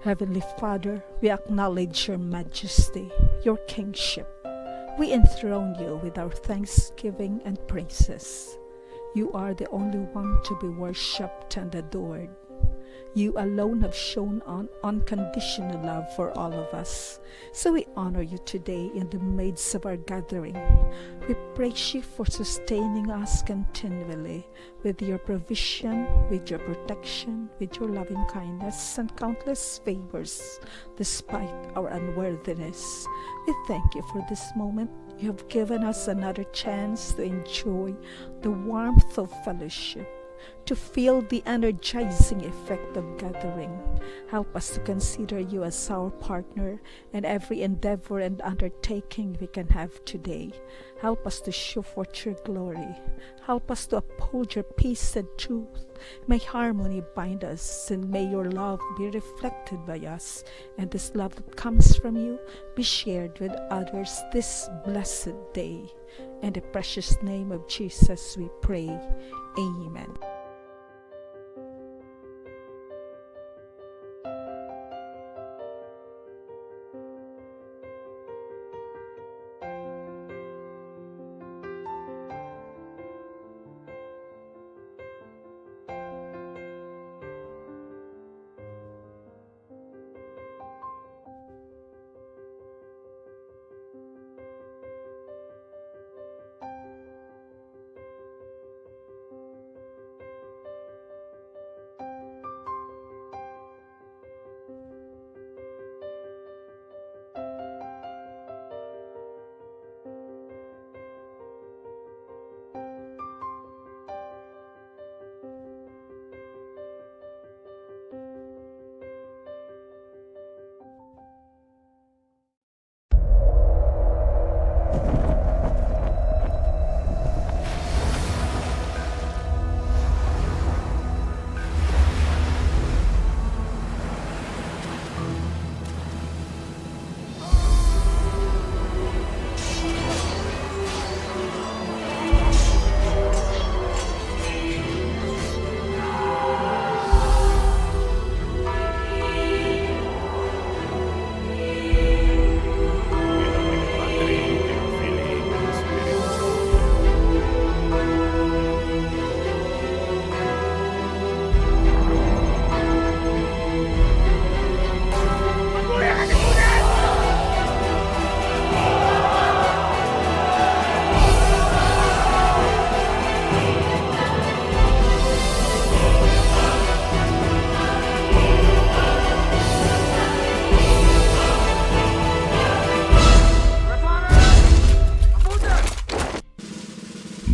Heavenly Father, we acknowledge your majesty, your kingship. We enthrone you with our thanksgiving and praises. You are the only one to be worshipped and adored. You alone have shown unconditional love for all of us. So we honor you today in the midst of our gathering. We praise you for sustaining us continually with your provision, with your protection, with your loving kindness and countless favors, despite our unworthiness. We thank you for this moment. You have given us another chance to enjoy the warmth of fellowship, to feel the energizing effect of gathering. Help us to consider you as our partner in every endeavor and undertaking we can have today. Help us to show forth your glory. Help us to uphold your peace and truth. May harmony bind us, and may your love be reflected by us, and this love that comes from you be shared with others this blessed day. In the precious name of Jesus we pray. Amen.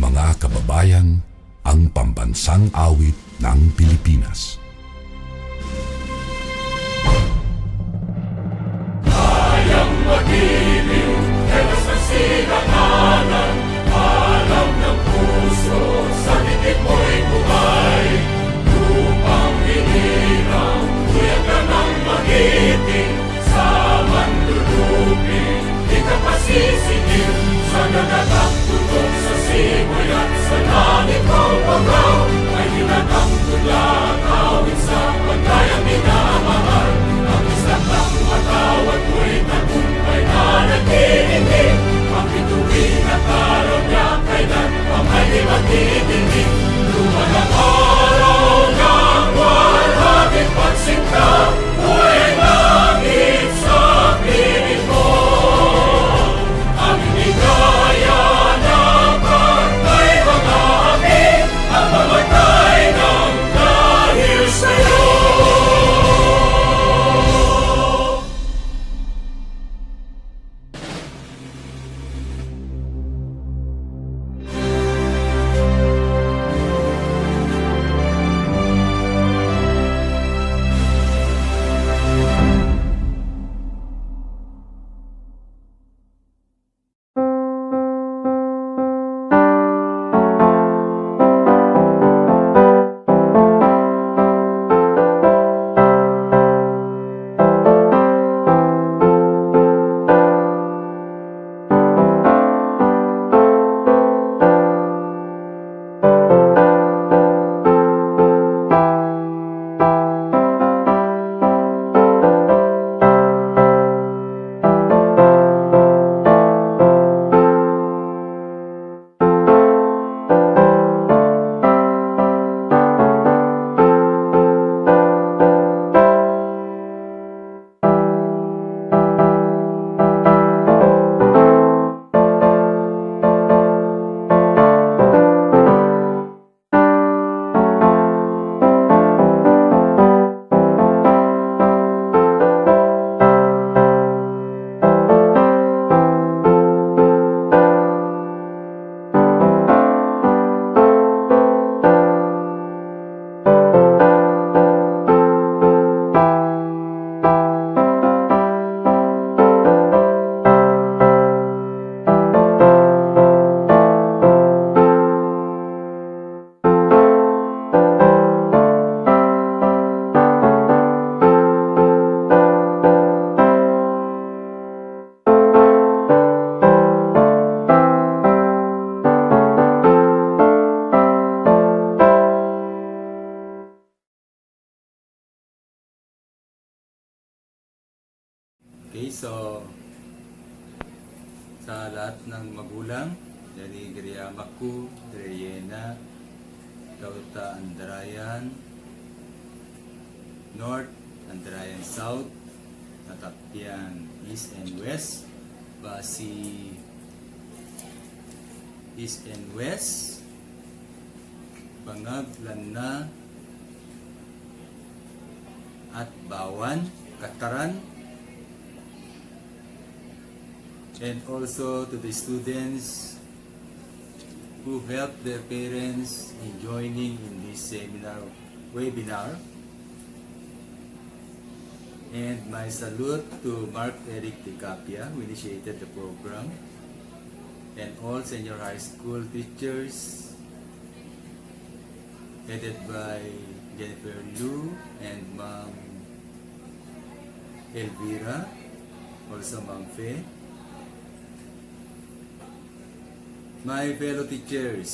Mga kababayan, ang pambansang awit ng Pilipinas. Kayang magiliw, helas ng sinakanan, alam ng puso, sa dikit mo'y buhay. Lupang hinirang, tuyag ka ng magiting, sa manlulupin, di ka pasisingil, sa nagatak tutok sa simoy at sa langit mo pagaw, ay hinatang tulakaw. so sa lahat ng magulang, dari Giriamaku, Andarayan, Kauta, Andarayan, North, Andarayan South, Natapyan East and West, Basi East and West, Bangag, Lanna, at Bawan, Kataran, and also to the students who helped their parents in joining in this webinar. And my salute to Mark Eric Ticapia, who initiated the program, and all senior high school teachers, headed by Jennifer Liu and Ma'am Elvira, also Ma'am Fe. My fellow teachers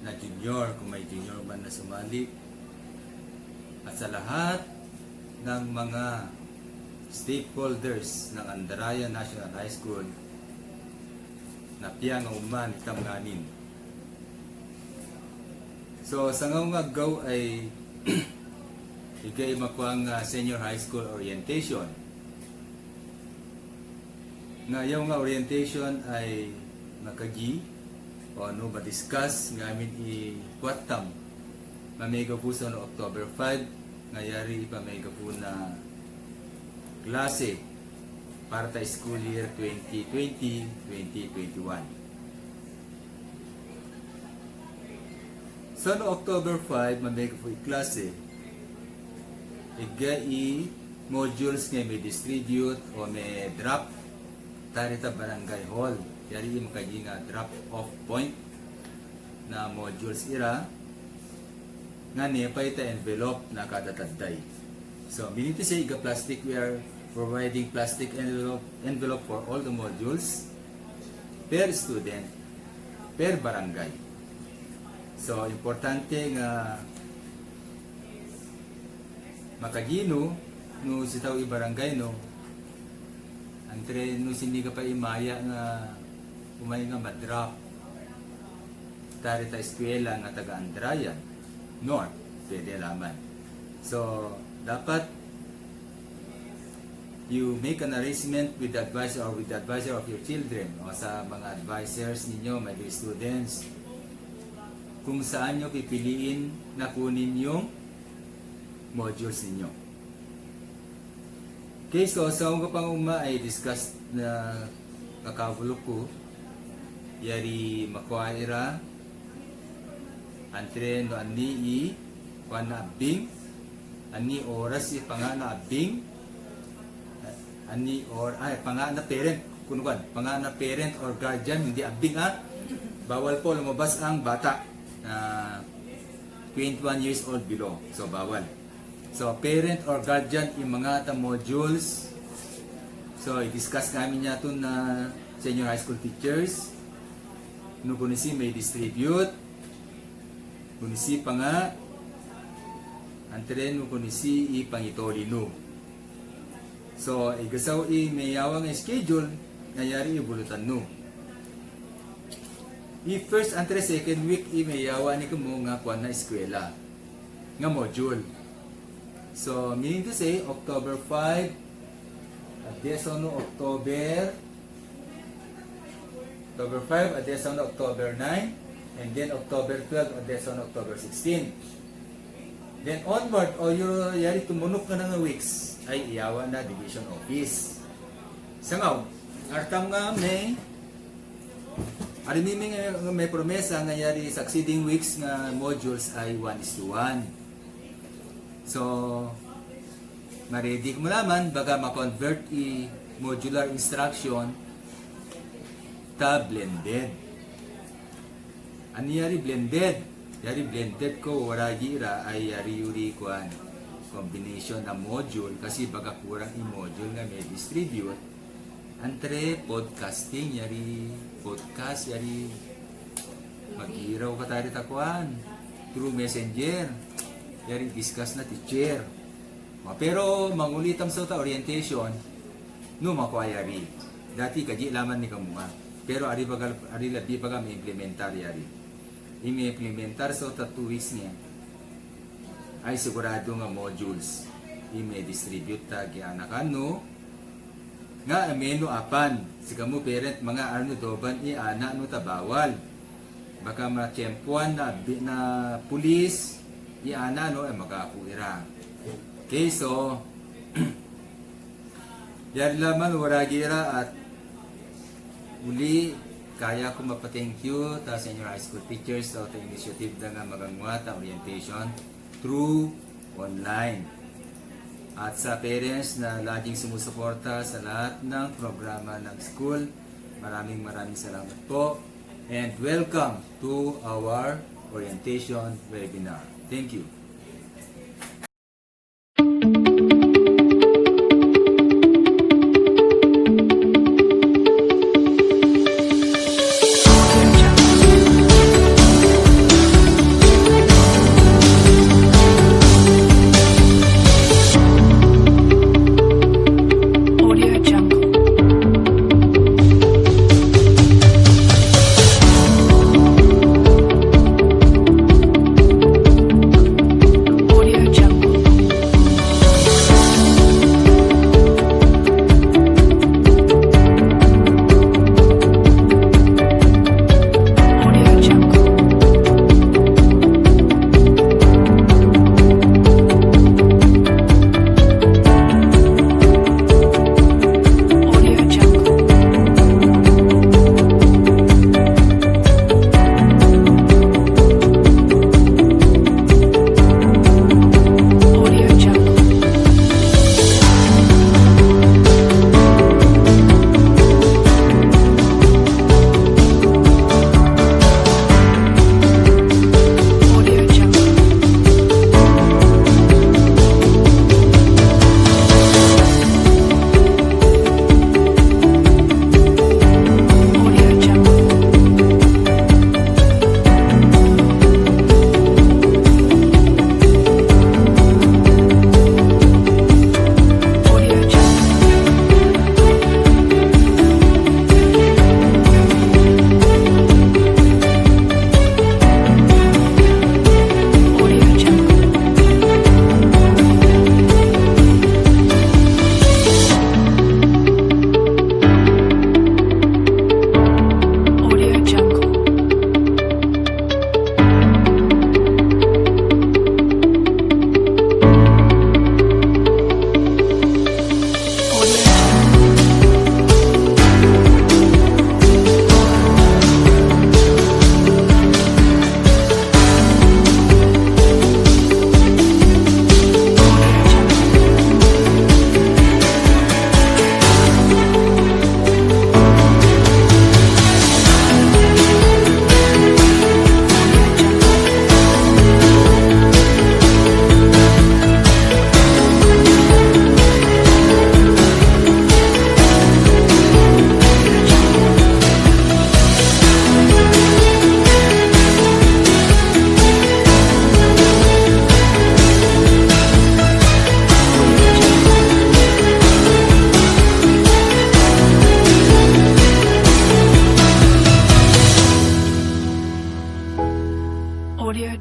na junior, kung may junior man na sumali, at sa lahat ng mga stakeholders ng Andarayan National High School na piyang uman itamganin. So sa ngayong agaw ay ikay makuang senior high school orientation. Ngayon nga orientation ay makagi o ano ba-discuss ngamin i-kwatam mamega po sa October 5 ngayari ipamega po na klase para ta school year 2020-2021. So no October 5 mamega po i-klase iga modules nga may distribute o may drop tarita barangay hall yari makaji nga drop off point na modules ira nga niya pa ita envelope na kadatadday. So, meaning to say, plastic, we are providing plastic envelope for all the modules per student, per barangay. So, importante nga makagino no si tao i-barangay no antre no sindi ka pa imaya nga umay nga madrop tari ta eskwela nga taga Andarayan North, pwede laman. So, dapat you make an arrangement with the advisor or with the advisor of your children o sa mga advisors ninyo, my dear students, kung saan nyo pipiliin na kunin yung modules ninyo. Okay, so sa mga panguma ay discuss na kakabulok ko yari makwaira antre no ani pana abing ani oras pangana abing ani or ay pangana parent kunugan pangana parent or guardian hindi abing bawal po lumabas ang bata na 21 years old below, so bawal. So parent or guardian yung mga ta modules, so i-discuss namin niya ito na senior high school teachers no kunisi may distribute kunisi pa nga antren mo kunisi ipangitoli no. So igasaw mayawang schedule ngayari ibulutan no. First and second week mayawa ni kamo nga kuan na eskwela nga module. So meaning to say October 5 at deso no October 5 at deso no October 9 and then October 12 at deso no October 16. Then onward o yung yari tumunok ka na nga weeks ay iyawa na division office. Sangaw, artam nga may promesa nga yari succeeding weeks nga modules ay 1:1. So, ma-ready mo naman baga ma-convert modular instruction ta blended. Ani yari blended? Yari blended ko waragi ira ay yari yuri kuan combination na module kasi baga kurang i-module nga may distribute entre podcasting yari podcast yari maghiraw ka tayo takuan through messenger yari discuss na teacher pero mangulitam sa ta orientation no makwayari. Dati kaji laman ni kamunga. Pero ari labi baga may implementar yari. Implementar sa 2 weeks niya ay sigurado nga modules distribute ta gianakan no nga ameno apan si kamu parent mga ano doban ana no tabawal baka makempuan na pulis ana no ay magapuira. Okay, so yan laman waragira at uli kaya ko mapa-thank you ta sa inyo high school teachers sa initiative na nga magangwa ta orientation through online. At sa parents na laging sumusuporta sa lahat ng programa ng school, maraming salamat po. And welcome to our orientation webinar. Thank you.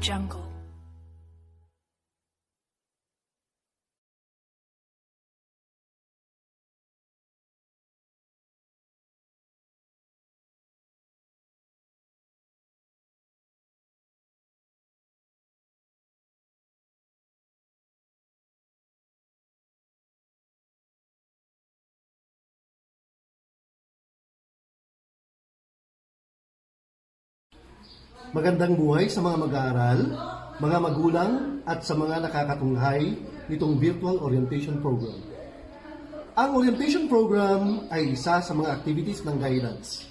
Jungle. Magandang buhay sa mga mag-aaral, mga magulang at sa mga nakakatunghay nitong Virtual Orientation Program. Ang orientation program ay isa sa mga activities ng guidance.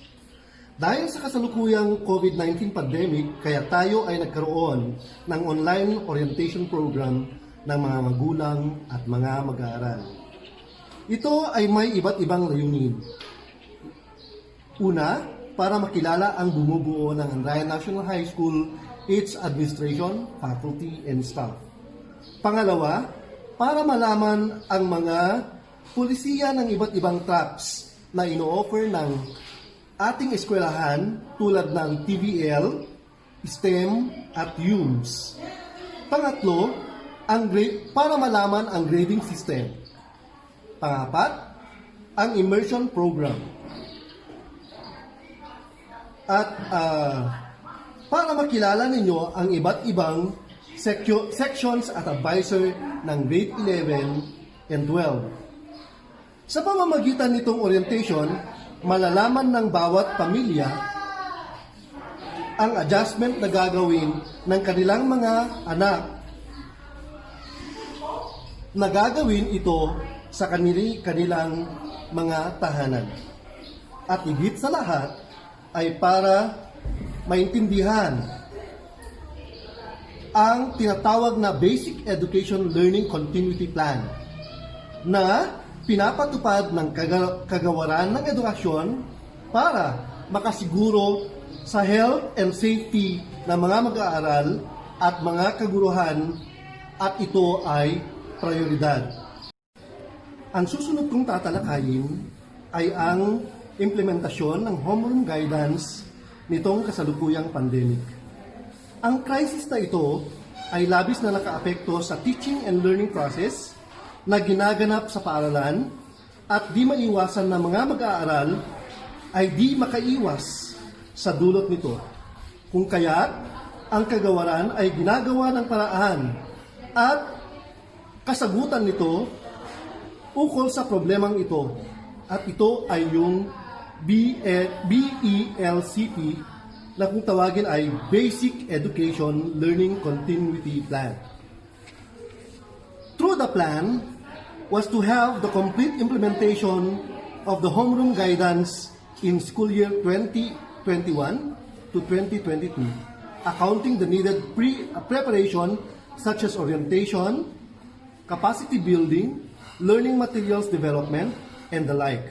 Dahil sa kasalukuyang COVID-19 pandemic, kaya tayo ay nagkaroon ng online orientation program ng mga magulang at mga mag-aaral. Ito ay may iba't ibang layunin. Una, para makilala ang bumubuo ng Andarayan National High School, its administration, faculty, and staff. Pangalawa, para malaman ang mga pulisiya ng iba't ibang tracks na ino-offer ng ating eskwelahan tulad ng TVL, STEM at UMS. Pangatlo, para malaman ang grading system. Pangapat, ang immersion program. At para makilala ninyo ang iba't ibang sections at advisor ng grade 11 and 12. Sa pamamagitan nitong orientation, malalaman ng bawat pamilya ang adjustment na gagawin ng kanilang mga anak na gagawin ito sa kanilang mga tahanan. At higit sa lahat ay para maintindihan ang tinatawag na Basic Education Learning Continuity Plan na pinapatupad ng kagawaran ng edukasyon para makasiguro sa health and safety ng mga mag-aaral at mga kaguruhan, at ito ay prioridad. Ang susunod kong tatalakayin ay ang implementasyon ng homeroom guidance nitong kasalukuyang pandemic. Ang crisis na ito ay labis na nakaapekto sa teaching and learning process na ginaganap sa paaralan, at di maiwasan na mga mag-aaral ay di makaiwas sa dulot nito. Kung kaya't ang kagawaran ay ginagawa ng paraan at kasagutan nito ukol sa problemang ito, at ito ay yung BELCP na kung tawagin ay Basic Education Learning Continuity Plan. Through the plan was to have the complete implementation of the homeroom guidance in school year 2021 to 2022, accounting the needed preparation such as orientation, capacity building, learning materials development, and the like.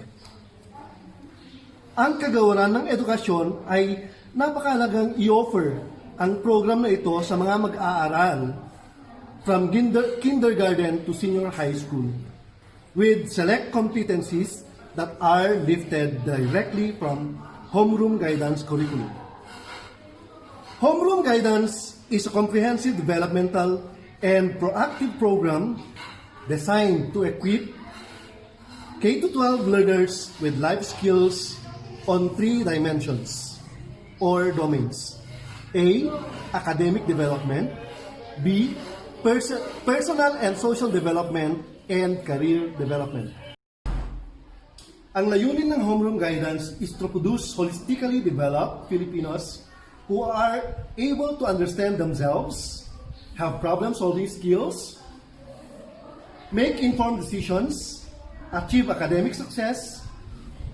Ang kagawaran ng edukasyon ay napakalagang i-offer ang program na ito sa mga mag-aaral from kindergarten to senior high school with select competencies that are lifted directly from homeroom guidance curriculum. Homeroom guidance is a comprehensive developmental and proactive program designed to equip K-12 learners with life skills on 3 dimensions or domains. A. Academic development. B. Personal and social development and career development. Ang layunin ng homeroom guidance is to produce holistically developed Filipinos who are able to understand themselves, have problem-solving skills, make informed decisions, achieve academic success,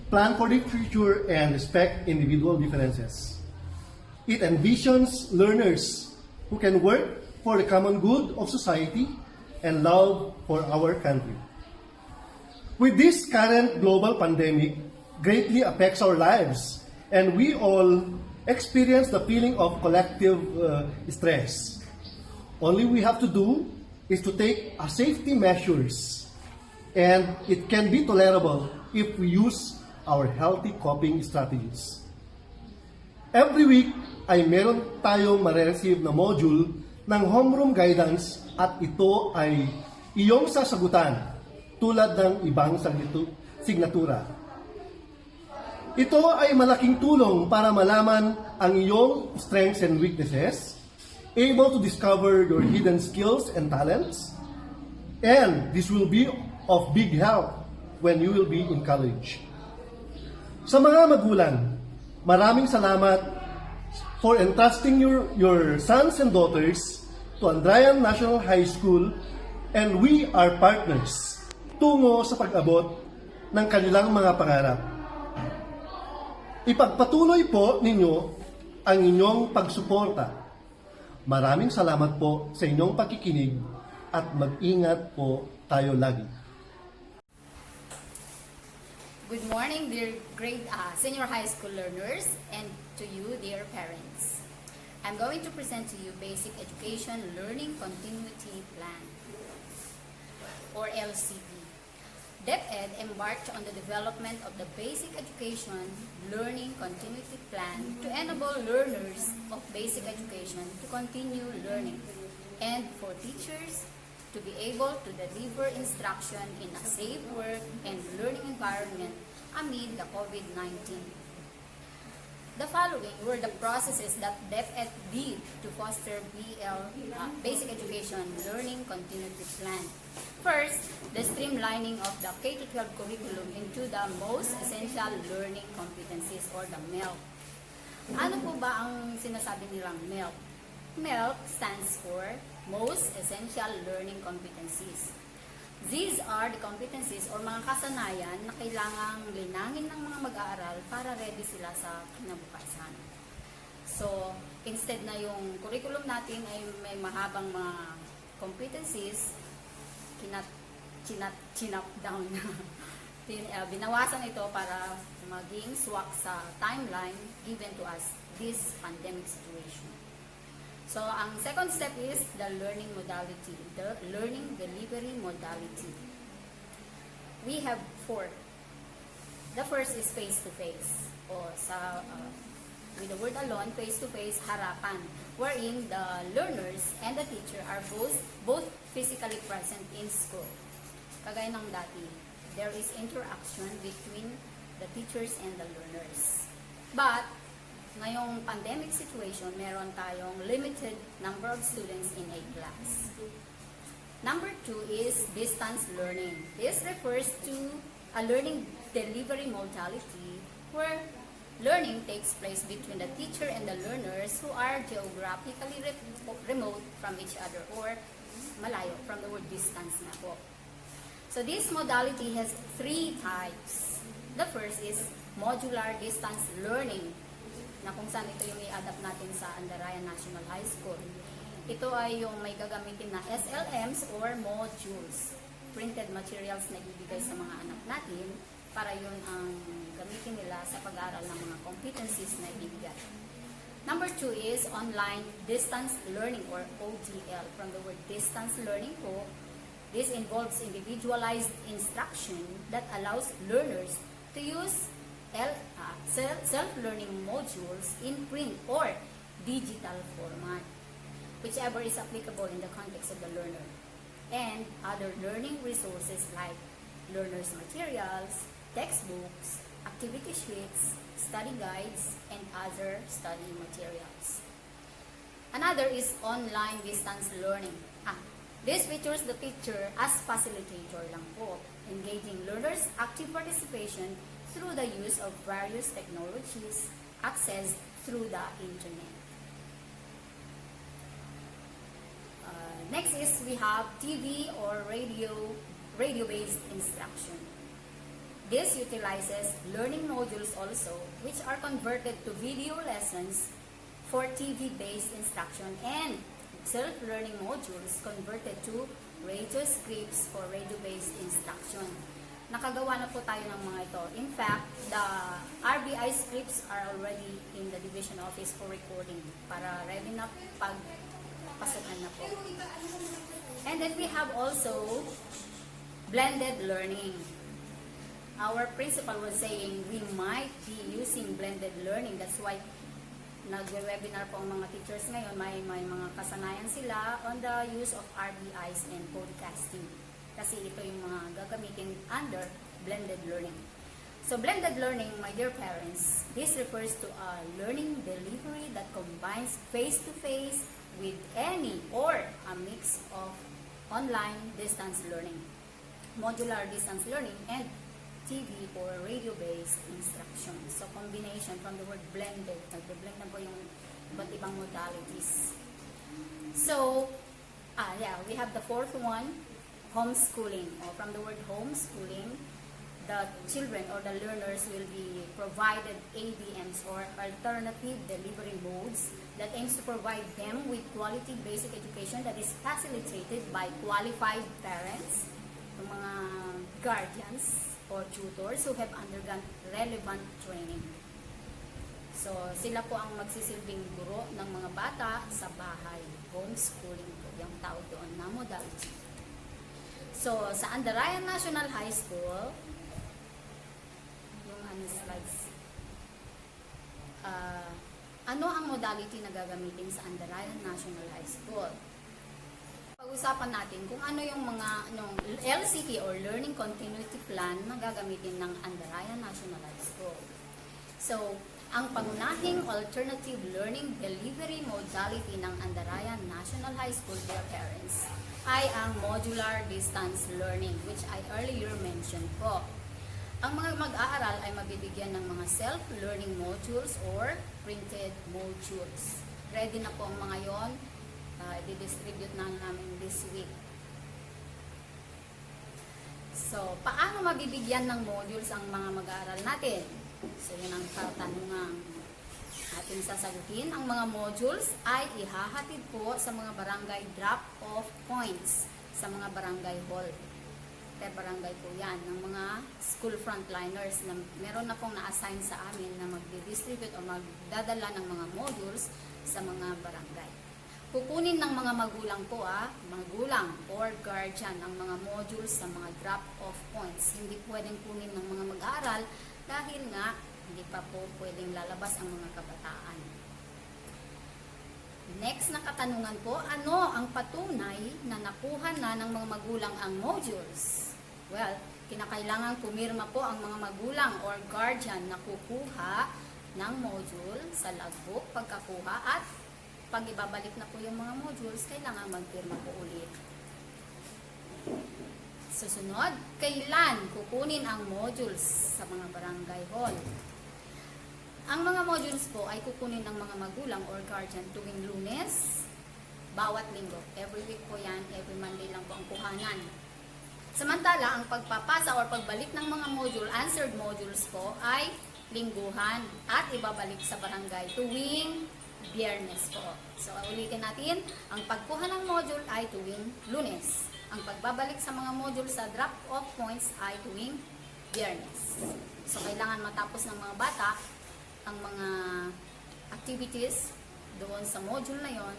plan for the future, and respect individual differences. It envisions learners who can work for the common good of society and love for our country. With this current global pandemic greatly affects our lives, and we all experience the feeling of collective stress. Only we have to do is to take safety measures, and it can be tolerable if we use our healthy coping strategies. Every week ay meron tayong ma-receive na module ng homeroom guidance, at ito ay iyong sasagutan tulad ng ibang signatura. Ito ay malaking tulong para malaman ang iyong strengths and weaknesses, able to discover your hidden skills and talents, and this will be of big help when you will be in college. Sa mga magulang, maraming salamat for entrusting your sons and daughters to Andarayan National High School, and we are partners tungo sa pag-abot ng kanilang mga pangarap. Ipagpatuloy po ninyo ang inyong pagsuporta. Maraming salamat po sa inyong pakikinig, at mag-ingat po tayo lagi. Good morning, dear senior high school learners, and to you, dear parents. I'm going to present to you Basic Education Learning Continuity Plan, or LCP. DepEd embarked on the development of the Basic Education Learning Continuity Plan to enable learners of basic education to continue learning and for teachers to be able to deliver instruction in a safe work and learning environment amid the COVID-19. The following were the processes that DepEd did to foster Basic Education Learning Continuity Plan. First, the streamlining of the K-12 curriculum into the most essential learning competencies or the MELC. Ano po ba ang sinasabi nilang MELC? MELC stands for Most Essential Learning Competencies. These are the competencies or mga kasanayan na kailangang linangin ng mga mag-aaral para ready sila sa kinabukasan. So, instead na yung curriculum natin ay may mahabang mga competencies, chinap down na. Binawasan ito para maging swak sa timeline given to us this pandemic situation. So, ang second step is the learning modality, the learning delivery modality. We have 4. The first is face-to-face, o with the word alone, face-to-face, harapan, wherein the learners and the teacher are both physically present in school. Kagaya ng dati, there is interaction between the teachers and the learners. But, ngayong pandemic situation, meron tayong limited number of students in a class. Number 2 is distance learning. This refers to a learning delivery modality where learning takes place between the teacher and the learners who are geographically remote from each other or malayo, from the word distance na po. So this modality has 3 types. The first is modular distance learning, na kung saan ito yung i-adapt natin sa Andarayan National High School. Ito ay yung may gagamitin na SLMs or modules, printed materials na ibibigay sa mga anak natin para yun ang gamitin nila sa pag-aaral ng mga competencies na ibibigay. Number 2 is online distance learning or ODL. From the word distance learning po, this involves individualized instruction that allows learners to use self-learning modules in print or digital format, whichever is applicable in the context of the learner, and other learning resources like learners' materials, textbooks, activity sheets, study guides, and other study materials. Another is online distance learning. This features the teacher as facilitator lang po, engaging learners' active participation through the use of various technologies accessed through the internet. Next is we have TV or radio-based instruction. This utilizes learning modules also, which are converted to video lessons for TV-based instruction and self-learning modules converted to radio scripts for radio-based instruction. Nakagawa na po tayo ng mga ito. In fact, the RBI scripts are already in the division office for recording para ready na pagpasukan na po. And then we have also blended learning. Our principal was saying we might be using blended learning. That's why nag-webinar po ang mga teachers ngayon. May mga kasanayan sila on the use of RBIs and podcasting. Kasi ito yung mga gagamitin under blended learning. So blended learning, my dear parents, this refers to a learning delivery that combines face-to-face with any or a mix of online distance learning, modular distance learning, and TV or radio-based instruction. So combination from the word blended, nagbe-blend na po yung iba't ibang modalities. So, we have the fourth one, homeschooling, or from the word homeschooling, the children or the learners will be provided ADMs or alternative delivery modes that aims to provide them with quality basic education that is facilitated by qualified parents, yung mga guardians or tutors who have undergone relevant training. So, sila po ang magsisilbing guro ng mga bata sa bahay. Homeschooling po, yung tawag doon na modality. So, sa Andarayan National High School, yung slides, ano ang modality na gagamitin sa Andarayan National High School? Pag-usapan natin kung ano yung mga LCP or Learning Continuity Plan na gagamitin ng Andarayan National High School. So, ang pangunahing alternative learning delivery modality ng Andarayan National High School, dear parents, ay ang modular distance learning, which I earlier mentioned po. Ang mga mag-aaral ay mabibigyan ng mga self-learning modules or printed modules. Ready na po ang mga yon. I-distribute na namin this week. So, paano mabibigyan ng modules ang mga mag-aaral natin? So, yun ang katanungang ating sasagutin. Ang mga modules ay ihahatid po sa mga barangay drop-off points sa mga barangay hall. Per barangay po yan, ng mga school frontliners na meron na pong na-assign sa amin na mag-distribute o magdadala ng mga modules sa mga barangay. Kukunin ng mga magulang po, magulang or guardian ang mga modules sa mga drop-off points. Hindi pwedeng kunin ng mga mag-aaral dahil nga hindi pa po pwedeng lalabas ang mga kabataan. Next na katanungan po, ano ang patunay na nakuha na ng mga magulang ang modules? Well, kinakailangan pumirma po ang mga magulang or guardian na kukuha ng module sa logbook pagkakuha at pag ibabalik na po yung mga modules, kailangan magpirma po ulit. Susunod, kailan kukunin ang modules sa mga barangay hall? Ang mga modules po ay kukunin ng mga magulang or guardian tuwing Lunes, bawat linggo. Every week po yan, every Monday lang po ang kuhanan. Samantala, ang pagpapasa or pagbalik ng mga module, answered modules po ay lingguhan at ibabalik sa barangay tuwing Biyernes po. So, ulitin natin, ang pagkuha ng module ay tuwing Lunes. Ang pagbabalik sa mga module sa drop-off points ay tuwing Biyernes. So, kailangan matapos ng mga bata ang mga activities doon sa module na yon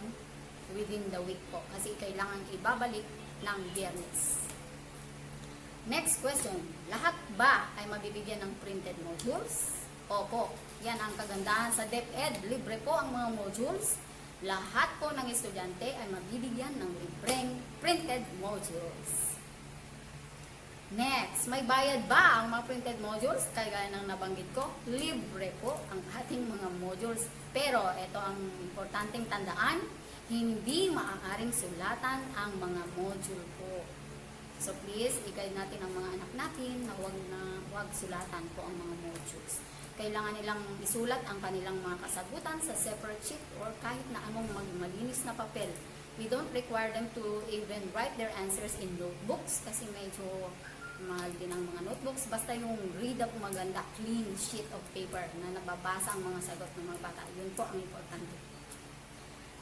within the week po. Kasi kailangan ibabalik ng Biyernes. Next question, lahat ba ay mabibigyan ng printed modules? Opo, yan ang kagandahan sa DepEd. Libre po ang mga modules. Lahat po ng estudyante ay mabibigyan ng libreng printed modules. Next, may bayad ba ang mga printed modules? Kaya ng nabanggit ko, libre po ang ating mga modules. Pero ito ang importanteng tandaan, hindi maaaring sulatan ang mga module po. So please, i-guide natin ang mga anak natin na huwag sulatan po ang mga modules. Kailangan nilang isulat ang kanilang mga kasagutan sa separate sheet or kahit na anong malinis na papel. We don't require them to even write their answers in notebooks kasi medyo mahal din ang mga notebooks. Basta yung read up maganda, clean sheet of paper na nababasa ang mga sagot ng mga bata. Yun po ang importante.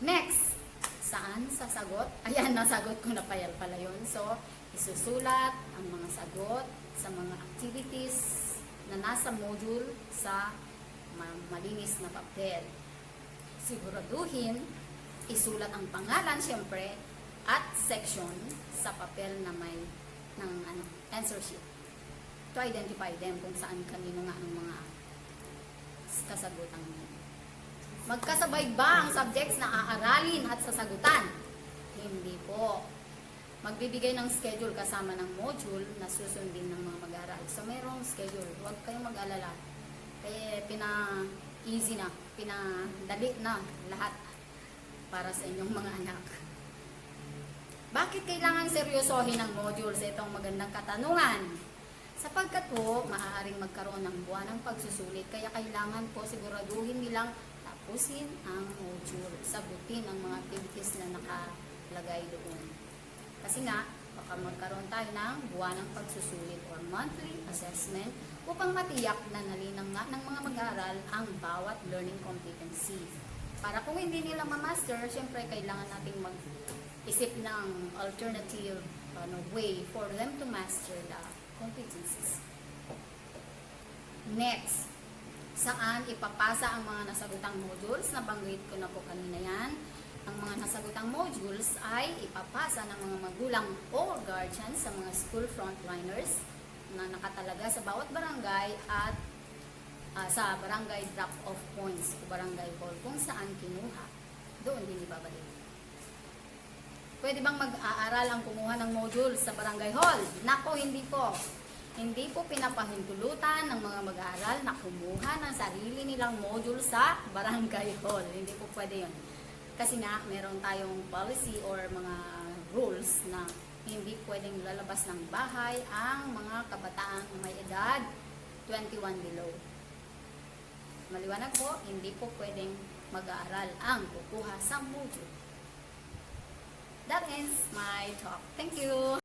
Next, saan sasagot? Ayan, nasagot ko na pala yun. So, isusulat ang mga sagot sa mga activities na nasa module sa malinis na papel. Siguraduhin, isulat ang pangalan siyempre at section sa papel na may answer sheet to identify them kung saan kanino nga ang mga kasagutan nila. Magkasabay ba ang subjects na aaralin at sasagutan? Hindi po. Magbibigay ng schedule kasama ng module na susundin ng mga mag-aaral. So, mayroong schedule. Huwag kayong mag-alala. Kaya pina-easy na, pinadali na lahat para sa inyong mga anak. Bakit kailangan seryosohin ang modules? Itong magandang katanungan. Sapagkat po, maaaring magkaroon ng buwan ng pagsusulit. Kaya kailangan po siguraduhin nilang tapusin ang module. Sagutin ang mga activities na nakalagay doon. Kasi nga, baka magkaroon tayo ng buwan ng pagsusulit or monthly assessment upang matiyak na nalinang nga ng mga mag-aaral ang bawat learning competency. Para kung hindi nila ma-master, syempre kailangan nating mag-isip ng alternative way for them to master the competencies. Next, saan ipapasa ang mga nasagutang modules? Nabanggit ko na po kanina yan. Ang mga nasagutang modules ay ipapasa ng mga magulang o guardians sa mga school frontliners na nakatalaga sa bawat barangay at sa barangay drop-off points o barangay hall kung saan kinuha. Doon din ibabalik. Pwede bang mag-aaral ang kumuha ng module sa barangay hall? Nako, hindi po. Hindi po pinapahintulutan ng mga mag-aaral na kumuha ng sarili nilang module sa barangay hall. Hindi po pwede yun. Kasi nga, meron tayong policy or mga rules na hindi pwedeng lalabas ng bahay ang mga kabataang may edad 21 below. Maliwanag po, hindi po pwedeng mag-aaral ang kukuha sa module. That ends my talk. Thank you!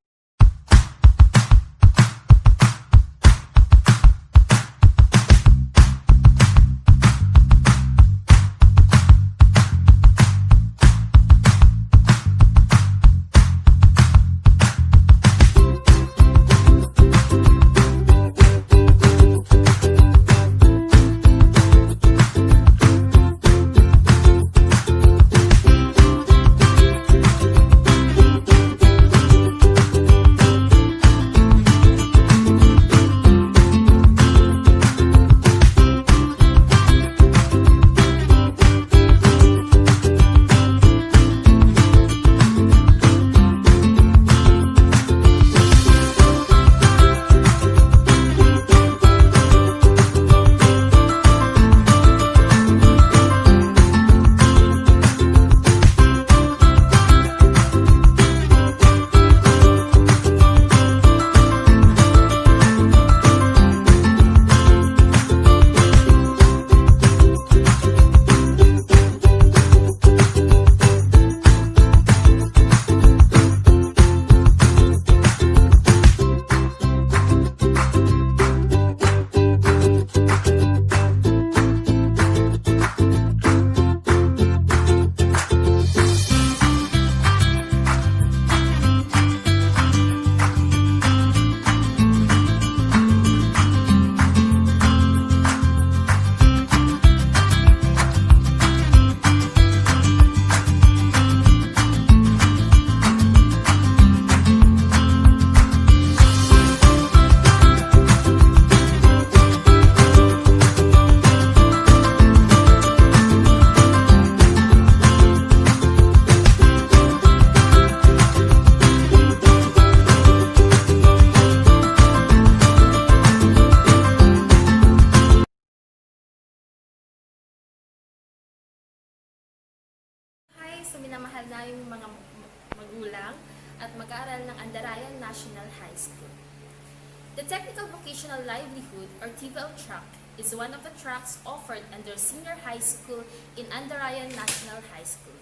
So minamahal namin mga magulang at mag-aaral ng Andarayan National High School. The Technical Vocational Livelihood or TVL track is one of the tracks offered under senior high school in Andarayan National High School.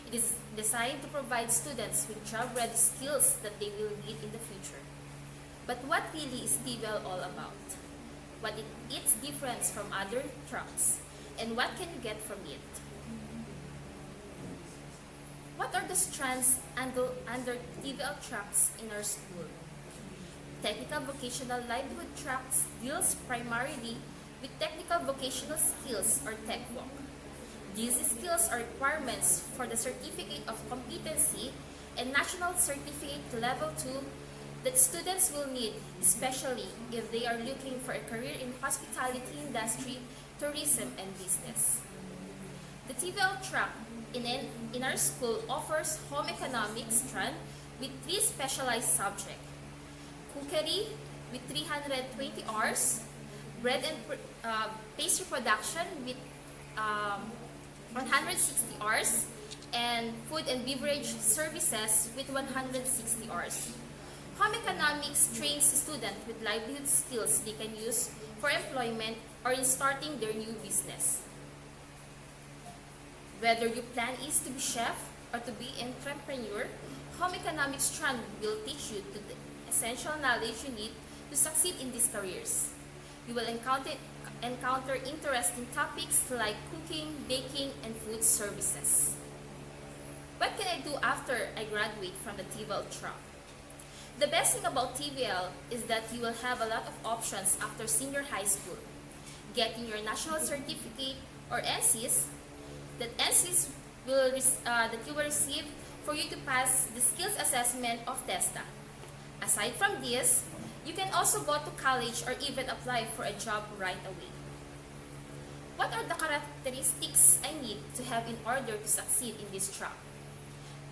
It is designed to provide students with job-ready skills that they will need in the future. But what really is TVL all about? What is its difference from other tracks? And what can you get from it? What are the strands under TVL tracks in our school? Technical Vocational Livelihood tracks deals primarily with technical vocational skills or TechVoc. These skills are requirements for the Certificate of Competency and National Certificate Level 2 that students will need, especially if they are looking for a career in hospitality industry, tourism, and business. The TVL track in our school offers home economics strand with 3 specialized subjects. Cookery with 320 hours, bread and pastry production with 160 hours, and food and beverage services with 160 hours. Home economics trains students with livelihood skills they can use for employment or in starting their new business. Whether your plan is to be chef or to be entrepreneur, home economics strand will teach you the essential knowledge you need to succeed in these careers. You will encounter interesting topics like cooking, baking, and food services. What can I do after I graduate from the TVL track? The best thing about TVL is that you will have a lot of options after senior high school. Getting your national certificate or NCs, that NCs that you will receive for you to pass the skills assessment of TESTA. Aside from this, you can also go to college or even apply for a job right away. What are the characteristics I need to have in order to succeed in this track?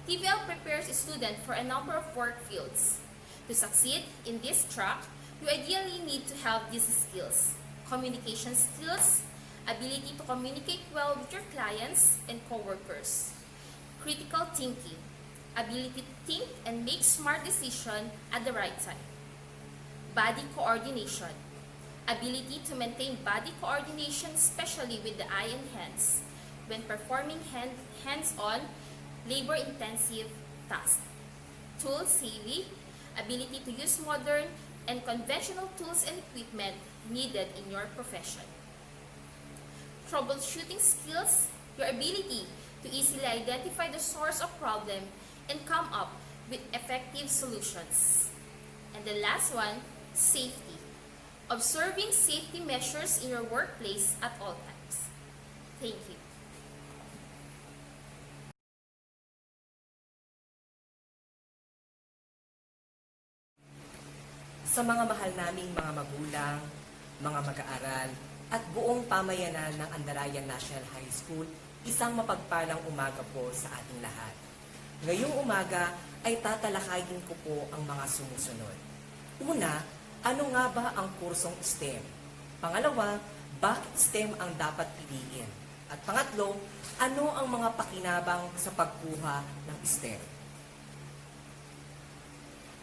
TVL prepares a student for a number of work fields. To succeed in this track, you ideally need to have these skills: communication skills, ability to communicate well with your clients and coworkers, critical thinking, ability to think and make smart decisions at the right time, body coordination, ability to maintain body coordination, especially with the eye and hands, when performing hands-on, labor-intensive tasks, tool savvy, ability to use modern and conventional tools and equipment needed in your profession. Troubleshooting skills, your ability to easily identify the source of problem and come up with effective solutions. And the last one, safety. Observing safety measures in your workplace at all times. Thank you. Sa mga mahal naming mga magulang, mga mag-aaral, at buong pamayanan ng Andarayan National High School, isang mapagpalang umaga po sa ating lahat. Ngayong umaga ay tatalakayin ko po ang mga sumusunod. Una, ano nga ba ang kursong STEM? Pangalawa, bakit STEM ang dapat piliin? At pangatlo, ano ang mga pakinabang sa pagkuha ng STEM?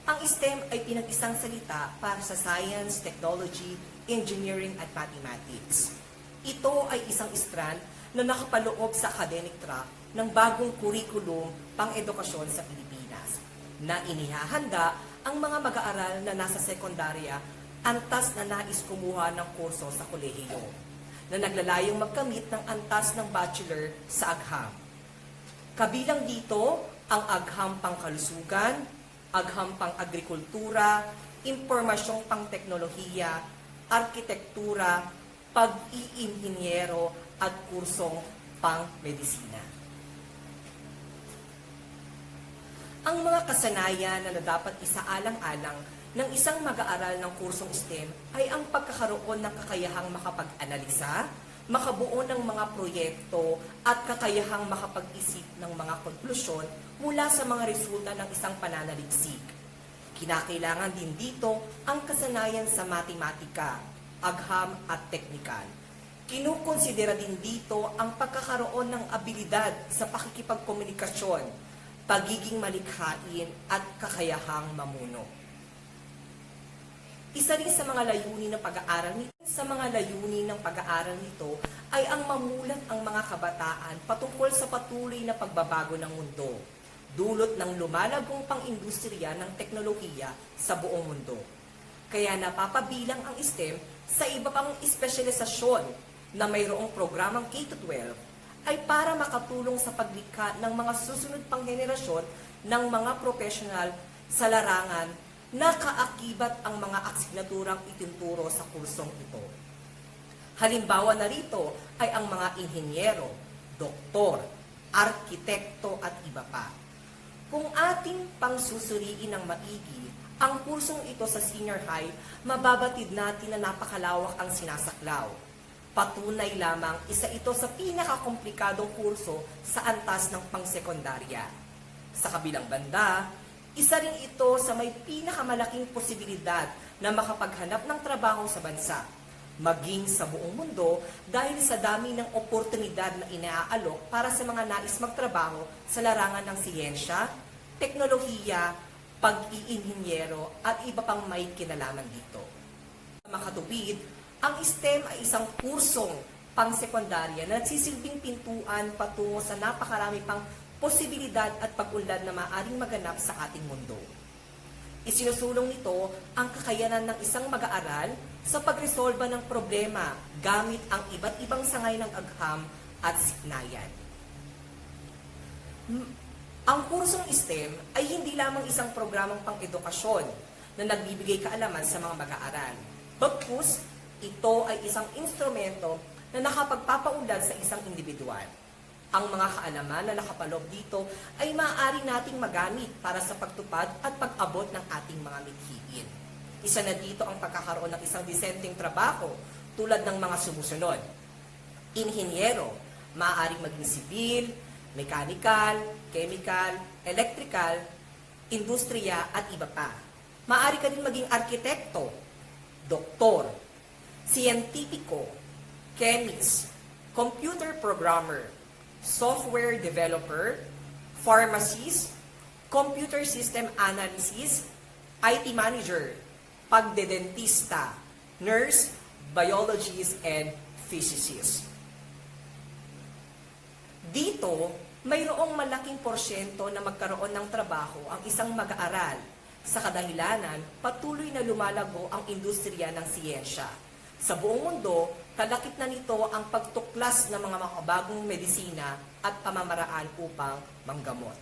Ang STEM ay pinag-isang salita para sa Science, Technology, Engineering at Mathematics. Ito ay isang strand na nakapaloob sa academic track ng bagong kurikulum pang-edukasyon sa Pilipinas na inihahanda ang mga mag-aaral na nasa sekundarya antas na nais kumuha ng kurso sa kolehiyo na naglalayong magkamit ng antas ng bachelor sa agham. Kabilang dito ang agham pangkalusugan, agham pang-agrikultura, impormasyong pang-teknolohiya, arkitektura, pag-iinhinyero at kursong pang-medisina. Ang mga kasanayan na dapat isaalang-alang ng isang mag-aaral ng kursong STEM ay ang pagkakaroon ng kakayahang makapag-analisa, makabuo ng mga proyekto at kakayahang makapag-isip ng mga konklusyon mula sa mga resulta ng isang pananaliksik. Kinakailangan din dito ang kasanayan sa matematika, agham at teknikal. Kinukonsidera din dito ang pagkakaroon ng abilidad sa pakikipagkomunikasyon, pagiging malikhain at kakayahang mamuno. Isa rin sa mga layunin ng pag-aaral nito ay ang mamulat ang mga kabataan patungkol sa patuloy na pagbabago ng mundo, dulot ng lumalagong pang-industriya ng teknolohiya sa buong mundo. Kaya napapabilang ang STEM sa iba pang espesyalisasyon na mayroong programang K-12 ay para makatulong sa paglikha ng mga susunod pang henerasyon ng mga profesional sa larangan na kaakibat ang mga asignaturang ituturo sa kursong ito. Halimbawa na rito ay ang mga inhinyero, doktor, arkitekto at iba pa. Kung ating pangsusuriin ng maigi ang kursong ito sa senior high, mababatid natin na napakalawak ang sinasaklaw. Patunay lamang isa ito sa pinakakomplikadong kurso sa antas ng pangsekundarya. Sa kabilang banda, isa rin ito sa may pinakamalaking posibilidad na makapaghanap ng trabaho sa bansa, maging sa buong mundo dahil sa dami ng oportunidad na inaalok para sa mga nais magtrabaho sa larangan ng siyensya, teknolohiya, pag-iinhinyero at iba pang may kinalaman dito. Makatupid, ang STEM ay isang kursong pang-sekundarya na nagsisilbing pintuan patungo sa napakarami pang posibilidad at pag-unlad na maaaring maganap sa ating mundo. Isinusulong nito ang kakayanan ng isang mag-aaral sa pagresolba ng problema gamit ang iba't ibang sangay ng agham at siknayan. Ang kursong STEM ay hindi lamang isang programang pang-edukasyon na nagbibigay kaalaman sa mga mag-aaral. Bagkus, ito ay isang instrumento na nakapagpapaunlad sa isang individual. Ang mga kaalaman na nakapaloob dito ay maaari nating magamit para sa pagtupad at pag-abot ng ating mga mithiin. Isa na dito ang pagkakaroon ng isang disenteng trabaho tulad ng mga sumusunod. Inhinyero, maaaring maging sibil, mechanical, chemical, electrical, industriya at iba pa. Maaari ka din maging arkitekto, doktor, siyentipiko, chemist, computer programmer, software developer, pharmacist, computer system analysis, IT manager, pagdedentista, nurse, biologist, and physicist. Dito, mayroong malaking porsyento na magkaroon ng trabaho ang isang mag-aaral sa kadahilanan patuloy na lumalago ang industriya ng siyensya. Sa buong mundo, kalakip na nito ang pagtuklas ng mga makabagong medisina at pamamaraan upang manggamot.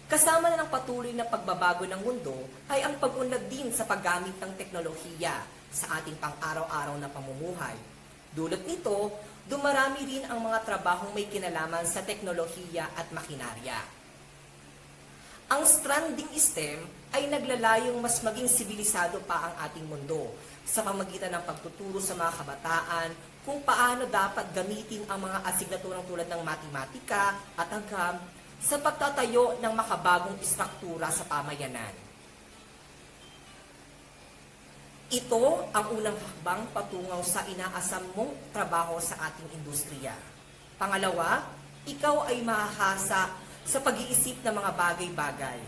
Kasama na ng patuloy na pagbabago ng mundo ay ang pag-unlad din sa paggamit ng teknolohiya sa ating pang-araw-araw na pamumuhay. Dulot nito, dumarami rin ang mga trabahong may kinalaman sa teknolohiya at makinarya. Ang stranding STEM ay naglalayong mas maging sibilisado pa ang ating mundo sa pamagitan ng pagtuturo sa mga kabataan kung paano dapat gamitin ang mga asignaturang tulad ng matematika at agam sa pagtatayo ng makabagong istruktura sa pamayanan. Ito ang unang hakbang patungo sa inaasam mong trabaho sa ating industriya. Pangalawa, ikaw ay mahahasa sa pag-iisip ng mga bagay-bagay.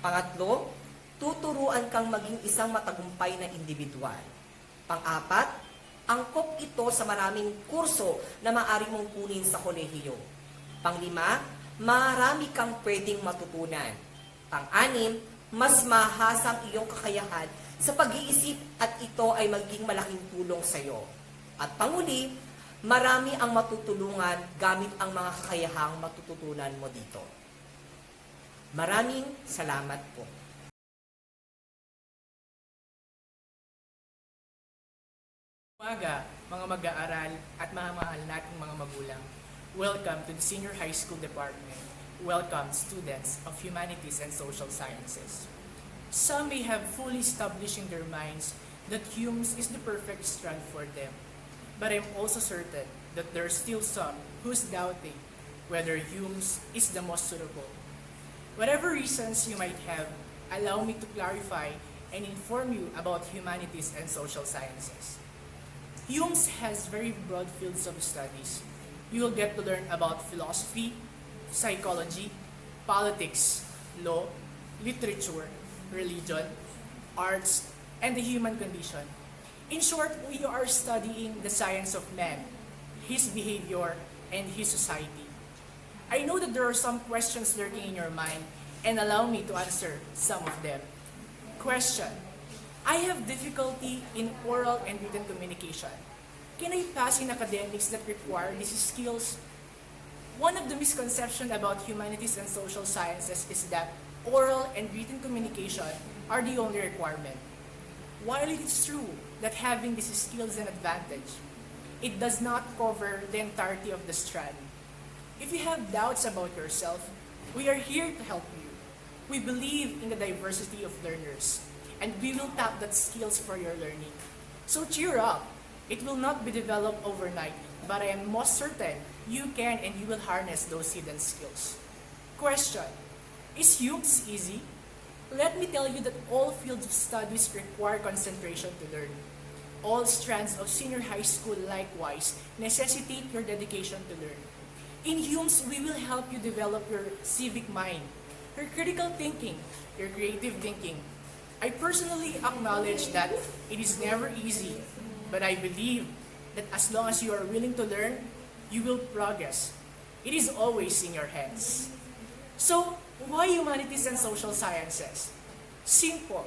Pangatlo, tuturuan kang maging isang matagumpay na individual. Pang-apat, angkop ito sa maraming kurso na maaari mong kunin sa kolehiyo. Pang-lima, marami kang pwedeng matutunan. Pang-anim, mas mahasang iyong kakayahan sa pag-iisip at ito ay maging malaking tulong sa iyo. At panguli, marami ang matutulungan gamit ang mga kakayahang matututunan mo dito. Maraming salamat po. Umaga, mga mag-aaral at mga mahal nating mga magulang. Welcome to the Senior High School Department. Welcome, students of Humanities and Social Sciences. Some may have fully established in their minds that Humes is the perfect strand for them. But I'm also certain that there are still some who's doubting whether Humes is the most suitable. Whatever reasons you might have, allow me to clarify and inform you about humanities and social sciences. Humes has very broad fields of studies. You will get to learn about philosophy, psychology, politics, law, literature, religion, arts, and the human condition. In short, we are studying the science of man, his behavior, and his society. I know that there are some questions lurking in your mind, and allow me to answer some of them. Question: I have difficulty in oral and written communication. Can I pass in academics that require these skills? One of the misconceptions about humanities and social sciences is that oral and written communication are the only requirement. While it is true that having these skills is an advantage, it does not cover the entirety of the strand. If you have doubts about yourself, we are here to help you. We believe in the diversity of learners, and we will tap that skills for your learning. So cheer up. It will not be developed overnight, but I am most certain you can and you will harness those hidden skills. Question: is Humes easy? Let me tell you that all fields of studies require concentration to learn. All strands of senior high school likewise necessitate your dedication to learn. In Humes, we will help you develop your civic mind, your critical thinking, your creative thinking. I personally acknowledge that it is never easy, but I believe that as long as you are willing to learn, you will progress. It is always in your hands. So, why humanities and social sciences? Simple.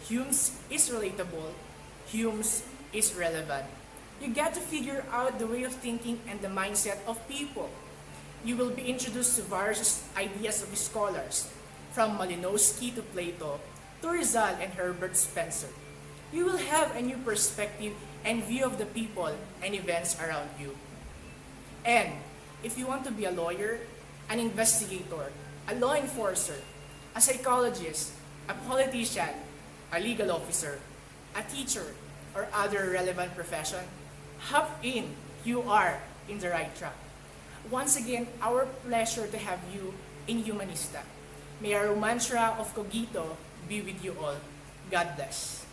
Humes is relatable. Humes is relevant. You get to figure out the way of thinking and the mindset of people. You will be introduced to various ideas of scholars, from Malinowski to Plato, to Rizal and Herbert Spencer. You will have a new perspective and view of the people and events around you. And If you want to be a lawyer, an investigator, a law enforcer, a psychologist, a politician, a legal officer, a teacher, or other relevant profession, hop in. You are in the right track. Once again, our pleasure to have you in Humanista. May our mantra of Cogito be with you all. God bless.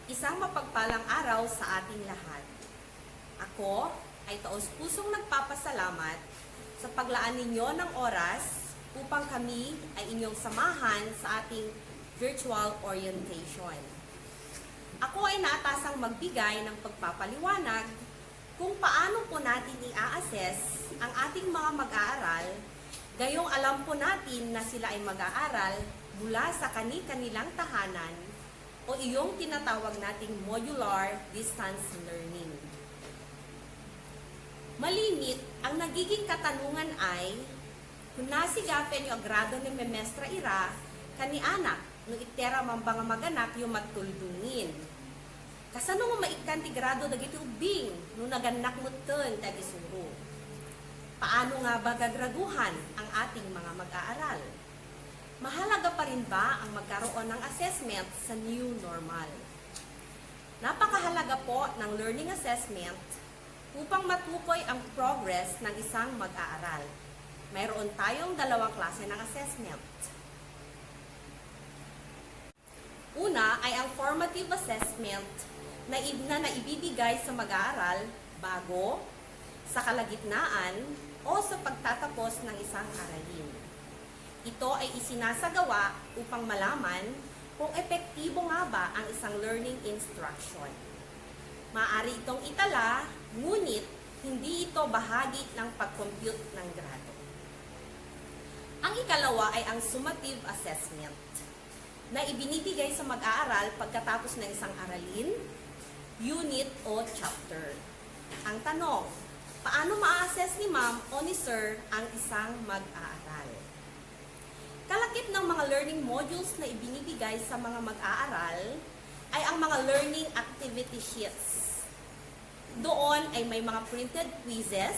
Isang mapagpalang araw sa ating lahat. Ako ay taos-pusong nagpapasalamat sa paglaan ninyo ng oras upang kami ay inyong samahan sa ating virtual orientation. Ako ay naatasang magbigay ng pagpapaliwanag kung paano po natin i-assess ang ating mga mag-aaral, gayong alam po natin na sila ay mag-aaral mula sa kani-kanilang tahanan o iyong tinatawag nating modular distance learning. Malimit, ang nagiging katanungan ay, kung nasigapen yung agrado ni memestra ira, kani anak, no itera mambanga maganak yung magtuldungin. Kasano mo maikan ti grado dagiti ubing, no naganak mo ten tagi suro. Paano nga ba gagraduhan ang ating mga mag-aaral? Mahalaga pa rin ba ang magkaroon ng assessment sa new normal? Napakahalaga po ng learning assessment upang matukoy ang progress ng isang mag-aaral. Mayroon tayong dalawang klase ng assessment. Una ay ang formative assessment na naibibigay sa mag-aaral bago, sa kalagitnaan, o sa pagtatapos ng isang aralin. Ito ay isinasagawa upang malaman kung epektibo nga ba ang isang learning instruction. Maaari itong itala, ngunit hindi ito bahagi ng pag-compute ng grado. Ang ikalawa ay ang summative assessment na ibinibigay sa mag-aaral pagkatapos ng isang aralin, unit o chapter. Ang tanong, paano ma-assess ni ma'am o ni sir ang isang mag-aaral? Kalakip ng mga learning modules na ibinibigay sa mga mag-aaral ay ang mga learning activity sheets. Doon ay may mga printed quizzes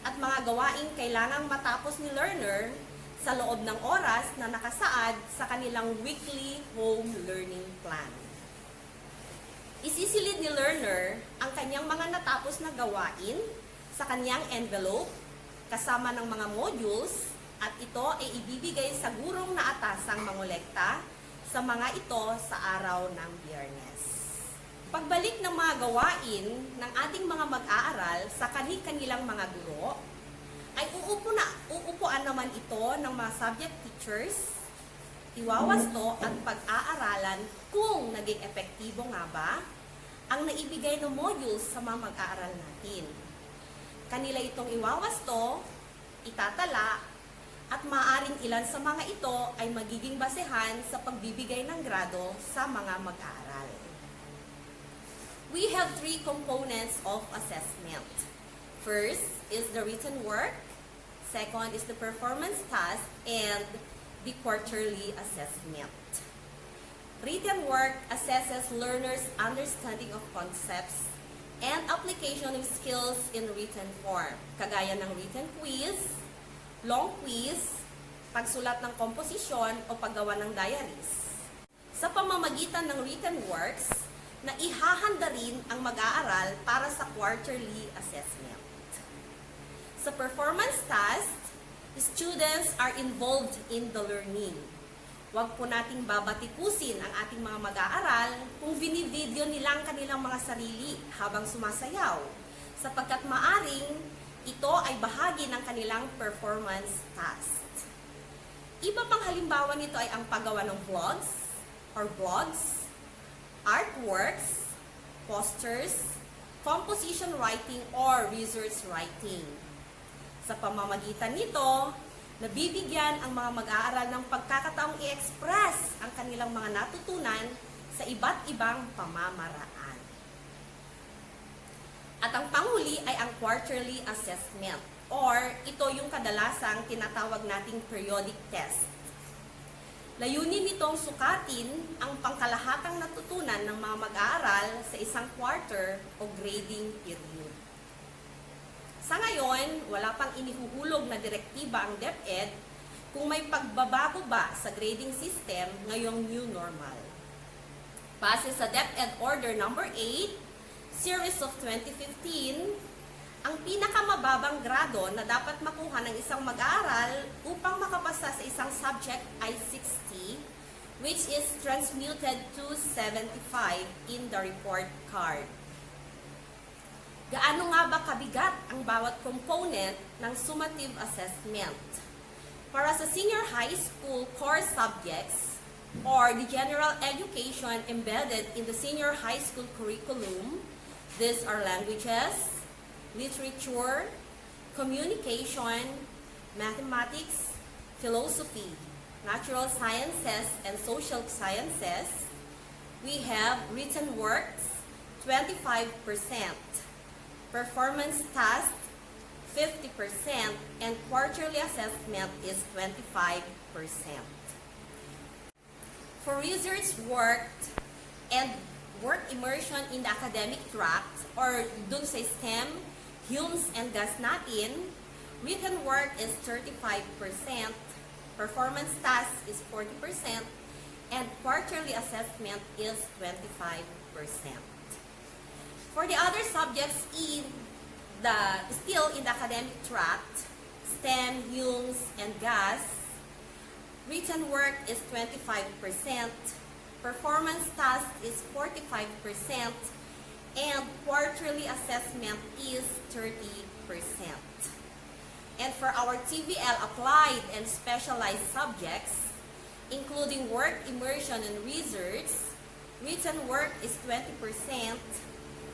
at mga gawaing kailangang matapos ni learner sa loob ng oras na nakasaad sa kanilang weekly home learning plan. Isisilid ni learner ang kanyang mga natapos na gawain sa kanyang envelope kasama ng mga modules at ito ay ibibigay sa gurong na atasang mangolekta sa mga ito sa araw ng Biyernes. Pagbalik ng mga gawain ng ating mga mag-aaral sa kanilang mga guro, ay uupuan naman ito ng mga subject teachers, iwawasto at pag-aaralan kung naging epektibo nga ba ang naibigay ng modules sa mga mag-aaral natin. Kanila itong iwawasto, itatala, at maaaring ilan sa mga ito ay magiging basehan sa pagbibigay ng grado sa mga mag-aaral. We have three components of assessment. First is the written work, second is the performance task, and the quarterly assessment. Written work assesses learners' understanding of concepts and application of skills in written form, kagaya ng written quiz, long quiz, pagsulat ng komposisyon o paggawa ng diaries. Sa pamamagitan ng written works, na ihahanda rin ang mag-aaral para sa quarterly assessment. Sa performance task, students are involved in the learning. Huwag po nating babatikusin ang ating mga mag-aaral kung binivideo nilang kanilang mga sarili habang sumasayaw, sapagkat maaring ito ay bahagi ng kanilang performance task. Iba pang halimbawa nito ay ang paggawa ng vlogs or blogs, artworks, posters, composition writing, or research writing. Sa pamamagitan nito, nabibigyan ang mga mag-aaral ng pagkakataong i-express ang kanilang mga natutunan sa iba't ibang pamamaraan. At ang panghuli ay ang quarterly assessment, or ito yung kadalasang tinatawag nating periodic test. Layunin nitong sukatin ang pangkalahatang natutunan ng mga mag-aaral sa isang quarter o grading period. Sa ngayon, wala pang inihuhulog na direktiba ang DepEd kung may pagbabago ba sa grading system ngayong new normal. Base sa DepEd Order No. 8, Series of 2015, ang pinakamababang grado na dapat makuha ng isang mag-aaral upang makapasa sa isang subject ay 60, which is transmuted to 75 in the report card. Gaano nga ba kabigat ang bawat component ng summative assessment? Para sa senior high school core subjects or the general education embedded in the senior high school curriculum, these are languages, literature, communication, mathematics, philosophy, natural sciences, and social sciences. We have written works, 25%, performance tasks, 50%, and quarterly assessment is 25%. For research work and work immersion in the academic track, or dun sa STEM, Humes and gas natin, written work is 35%, performance task is 40%, and quarterly assessment is 25%. For the other subjects still in the academic track, STEM, Humes, and gas, written work is 25%, performance task is 45%, and quarterly assessment is 30%. And for our TVL applied and specialized subjects, including work immersion and research, written work is 20%,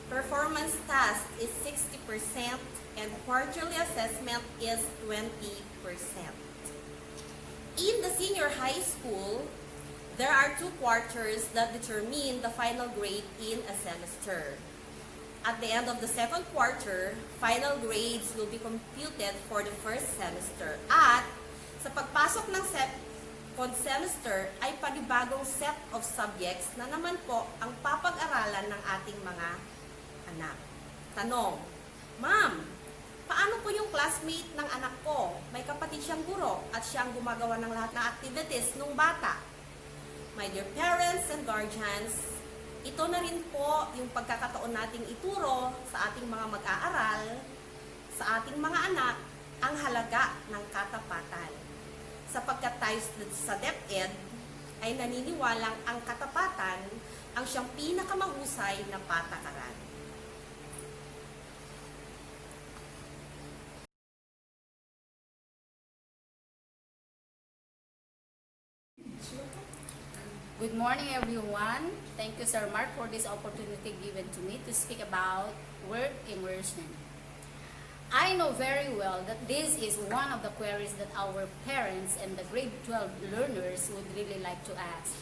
performance task is 60%, and quarterly assessment is 20%. In the senior high school, there are 2 quarters that determine the final grade in a semester. At the end of the second quarter, final grades will be computed for the first semester. At sa pagpasok ng second semester ay panibagong set of subjects na naman po ang papag-aralan ng ating mga anak. Tanong, Ma'am, paano po yung classmate ng anak ko? May kapatid siyang guro at siyang gumagawa ng lahat ng activities nung bata. My dear parents and guardians, ito na rin po yung pagkakataon nating ituro sa ating mga mag-aaral, sa ating mga anak, ang halaga ng katapatan. Sapagkat tayo sa DepEd ay naniniwalang ang katapatan ang siyang pinakamahusay na patakaran. Good morning, everyone. Thank you, Sir Mark, for this opportunity given to me to speak about work immersion. I know very well that this is one of the queries that our parents and the grade 12 learners would really like to ask.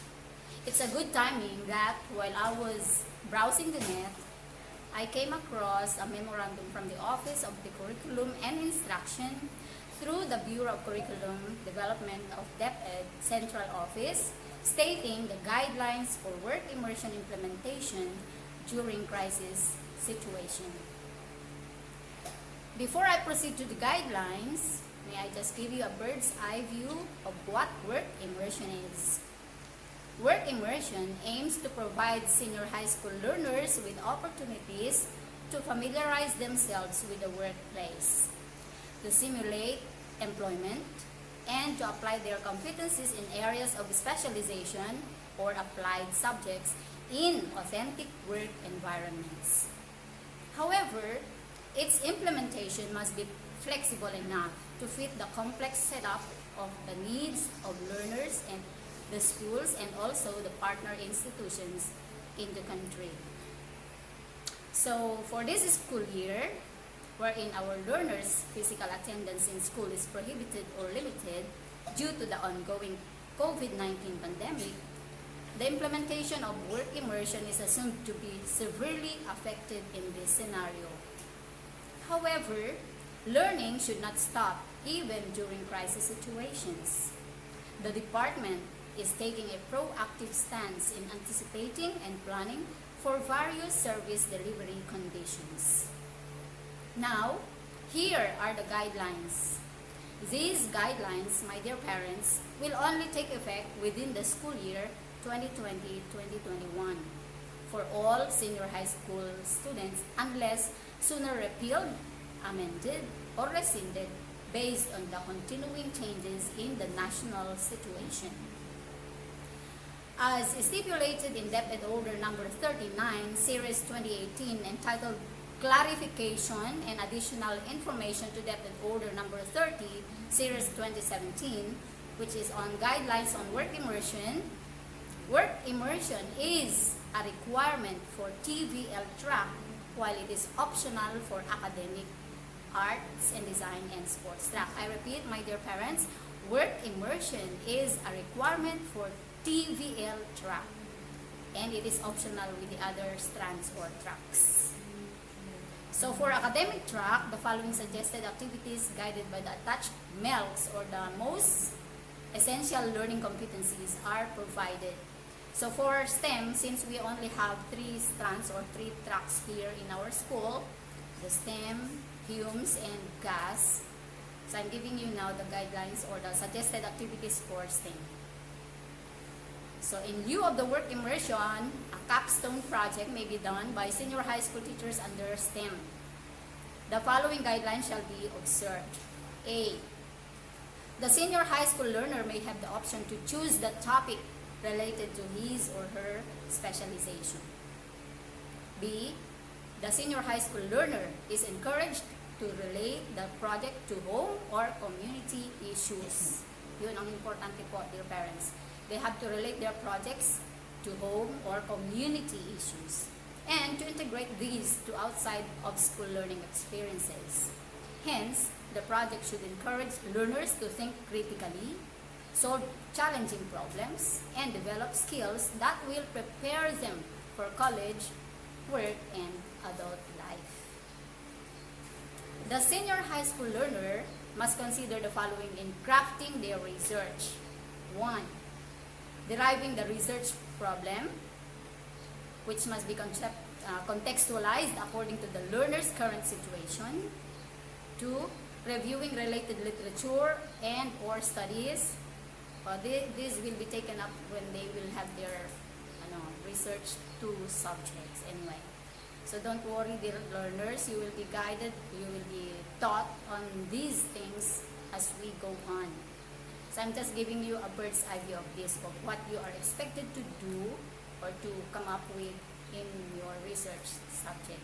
It's a good timing that while I was browsing the net, I came across a memorandum from the Office of the Curriculum and Instruction through the Bureau of Curriculum Development of DepEd Central Office, stating the guidelines for work immersion implementation during crisis situation. Before I proceed to the guidelines, may I just give you a bird's eye view of what work immersion is. Work immersion aims to provide senior high school learners with opportunities to familiarize themselves with the workplace, to simulate employment, and to apply their competencies in areas of specialization or applied subjects in authentic work environments. However, its implementation must be flexible enough to fit the complex setup of the needs of learners and the schools and also the partner institutions in the country. So, for this school year, wherein our learners' physical attendance in school is prohibited or limited due to the ongoing COVID-19 pandemic, the implementation of work immersion is assumed to be severely affected in this scenario. However, learning should not stop even during crisis situations. The department is taking a proactive stance in anticipating and planning for various service delivery conditions. Now, here are the guidelines. These guidelines, my dear parents, will only take effect within the school year 2020-2021 for all senior high school students unless sooner repealed, amended, or rescinded based on the continuing changes in the national situation. As stipulated in DepEd Order Number 39, Series 2018, entitled Clarification and Additional Information to DepEd Order Number 30, Series 2017, which is on Guidelines on Work Immersion. Work immersion is a requirement for TVL track, while it is optional for academic, arts and design, and sports track. I repeat, my dear parents, work immersion is a requirement for TVL track, and it is optional with the other strands or tracks. So for academic track, the following suggested activities guided by the attached MELCs or the most essential learning competencies are provided. So for STEM, since we only have 3 strands or 3 tracks here in our school, the STEM, HUMS, and GAS, so I'm giving you now the guidelines or the suggested activities for STEM. So in lieu of the work immersion, a capstone project may be done by senior high school teachers under STEM. The following guidelines shall be observed. A. The senior high school learner may have the option to choose the topic related to his or her specialization. B. The senior high school learner is encouraged to relate the project to home or community issues. Yun ang importante po, dear parents. They have to relate their projects to home or community issues and to integrate these to outside of school learning experiences. Hence, the project should encourage learners to think critically, solve challenging problems, and develop skills that will prepare them for college, work, and adult life. The senior high school learner must consider the following in crafting their research. 1. Deriving the research problem, which must be contextualized according to the learner's current situation. 2. Reviewing related literature and or studies. This will be taken up when they will have their research 2 subjects anyway. So don't worry, dear learners, you will be guided, you will be taught on these things as we go on. So I'm just giving you a bird's eye view of this, of what you are expected to do or to come up with in your research subject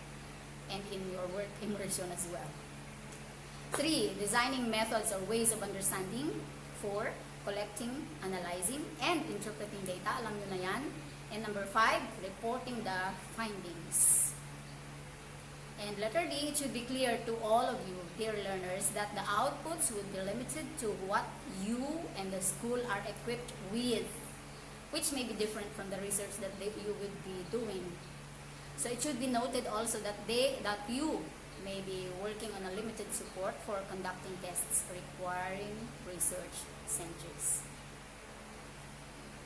and in your work immersion as well. 3. Designing methods or ways of understanding. 4. Collecting, analyzing, and interpreting data. Alam nyo na yan. And number 5, reporting the findings. And letter D, it should be clear to all of you, dear learners, that the outputs will be limited to what you and the school are equipped with, which may be different from the research that you would be doing. So it should be noted also that you may be working on a limited support for conducting tests requiring research centers.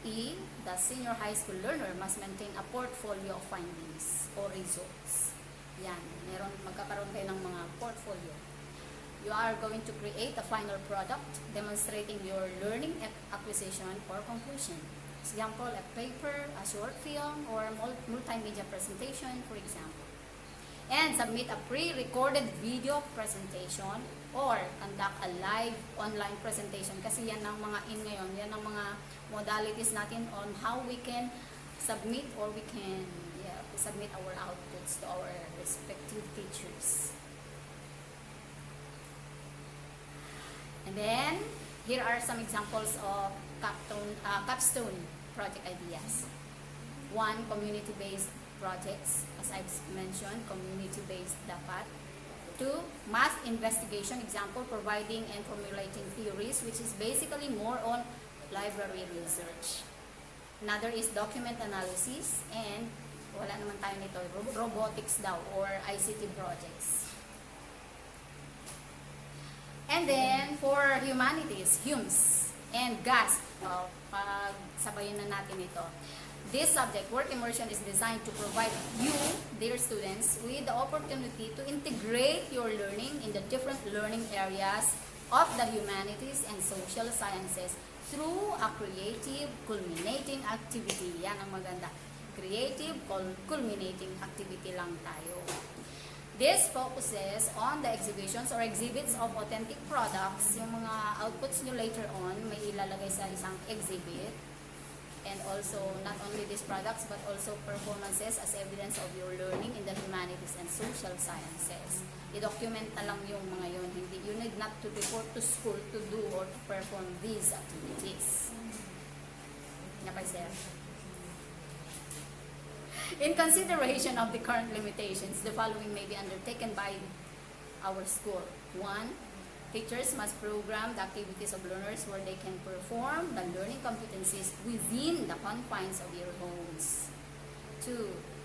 E, the senior high school learner must maintain a portfolio of findings or results. Yan, magkakaroon kayo ng mga portfolio. You are going to create a final product demonstrating your learning acquisition or conclusion. Example, a paper, a short film, or a multimedia presentation, for example. And submit a pre-recorded video presentation or conduct a live online presentation. Kasi yan ang mga ngayon, yan ang mga modalities natin on how we can submit or we can submit our outputs to our respective teachers. And then, here are some examples of capstone project ideas. 1. Community-based projects, as I've mentioned, community-based dapat. 2. Math investigation, example, providing and formulating theories, which is basically more on library research. Another is document analysis, and wala naman tayo nito, robotics daw, or ICT projects. And then, for humanities, HUMS, and GAS, pagsabayin na natin ito. This subject, work immersion, is designed to provide you, dear students, with the opportunity to integrate your learning in the different learning areas of the humanities and social sciences through a creative, culminating activity. Yan ang maganda. Creative, culminating activity lang tayo. This focuses on the exhibitions or exhibits of authentic products. Yung mga outputs nyo later on, may ilalagay sa isang exhibit. And also, not only these products, but also performances as evidence of your learning in the humanities and social sciences. I-document na lang yung mga yun. Hindi, you need not to report to school to do or to perform these activities. Napay, sir? In consideration of the current limitations, the following may be undertaken by our school. 1. Teachers must program the activities of learners where they can perform the learning competencies within the confines of your homes. 2.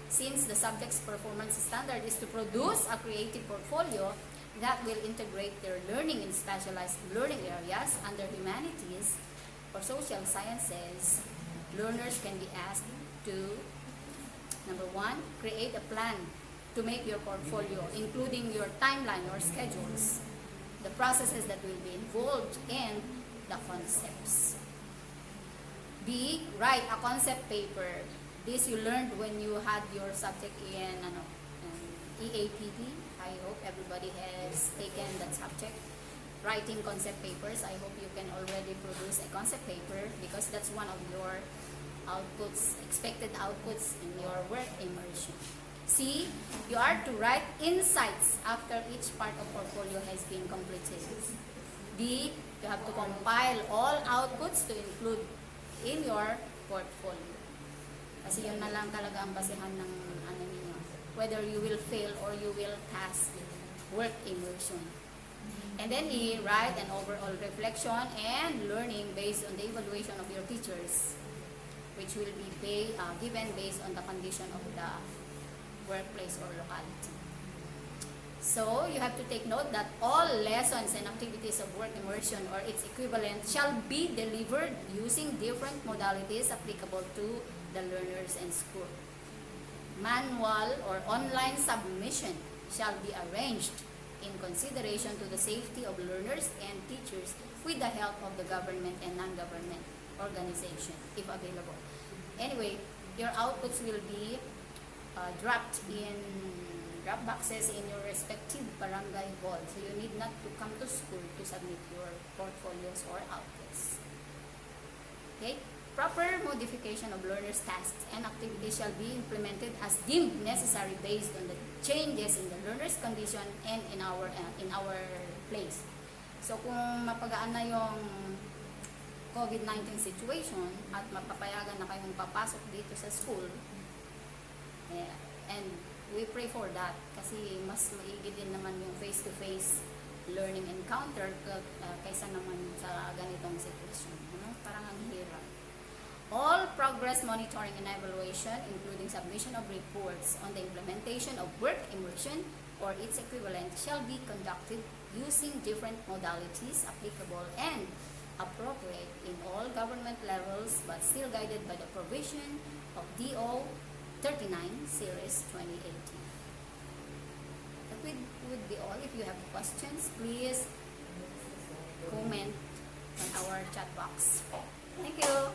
Since the subject's performance standard is to produce a creative portfolio that will integrate their learning in specialized learning areas under humanities or social sciences, learners can be asked to, number 1, create a plan to make your portfolio, including your timeline or schedules, the processes that will be involved, and the concepts. B. Write a concept paper. This you learned when you had your subject in EAPD. I hope everybody has taken that subject. Writing concept papers. I hope you can already produce a concept paper because that's one of your outputs, expected outputs in your work immersion. C. You are to write insights after each part of portfolio has been completed. D. You have to compile all outputs to include in your portfolio. Kasi yun na lang talaga ang basehan ng ano ninyo. Whether you will fail or you will pass work immersion. And then E. Write an overall reflection and learning based on the evaluation of your teachers, which will be given based on the condition of the workplace or locality. So, you have to take note that all lessons and activities of work immersion or its equivalent shall be delivered using different modalities applicable to the learners and school. Manual or online submission shall be arranged in consideration to the safety of learners and teachers with the help of the government and non-government organization, if available. Anyway, your outputs will be dropped in drop boxes in your respective barangay hall. So you need not to come to school to submit your portfolios or outputs. Okay? Proper modification of learners' tasks and activities shall be implemented as deemed necessary based on the changes in the learner's condition and in our place. So kung mapagaan na yung COVID-19 situation at mapapayagan na kayong papasok dito sa school, and we pray for that kasi mas maigi din naman yung face-to-face learning encounter kaysa naman sa ganitong situation. Parang ang hirap. All progress monitoring and evaluation, including submission of reports on the implementation of work immersion or its equivalent, shall be conducted using different modalities applicable and appropriate in all government levels, but still guided by the provision of DO 39 Series 2018. That would be all. If you have questions, please comment on our chat box. Thank you.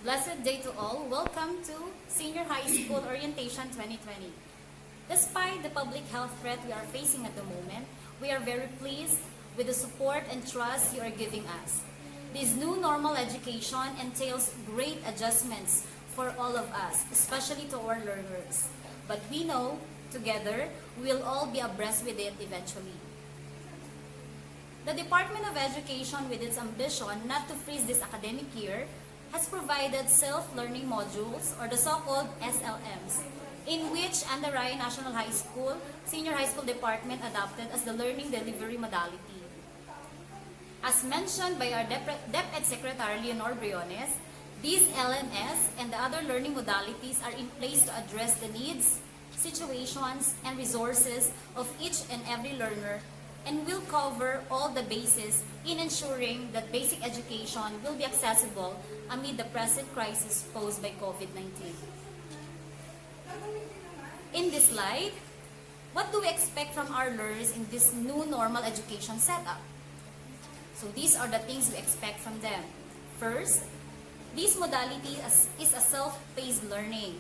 Blessed day to all. Welcome to Senior High School Orientation 2020. Despite the public health threat we are facing at the moment, we are very pleased with the support and trust you are giving us. This new normal education entails great adjustments for all of us, especially to our learners. But we know, together, we will all be abreast with it eventually. The Department of Education, with its ambition not to freeze this academic year, has provided self-learning modules, or the so-called SLMs, in which Andarayan National High School, Senior High School Department adopted as the learning delivery modality. As mentioned by our DepEd Secretary Leonor Briones, these LMS and the other learning modalities are in place to address the needs, situations, and resources of each and every learner, and will cover all the bases in ensuring that basic education will be accessible amid the present crisis posed by COVID-19. In this slide, what do we expect from our learners in this new normal education setup? So these are the things we expect from them. First, this modality is a self-paced learning,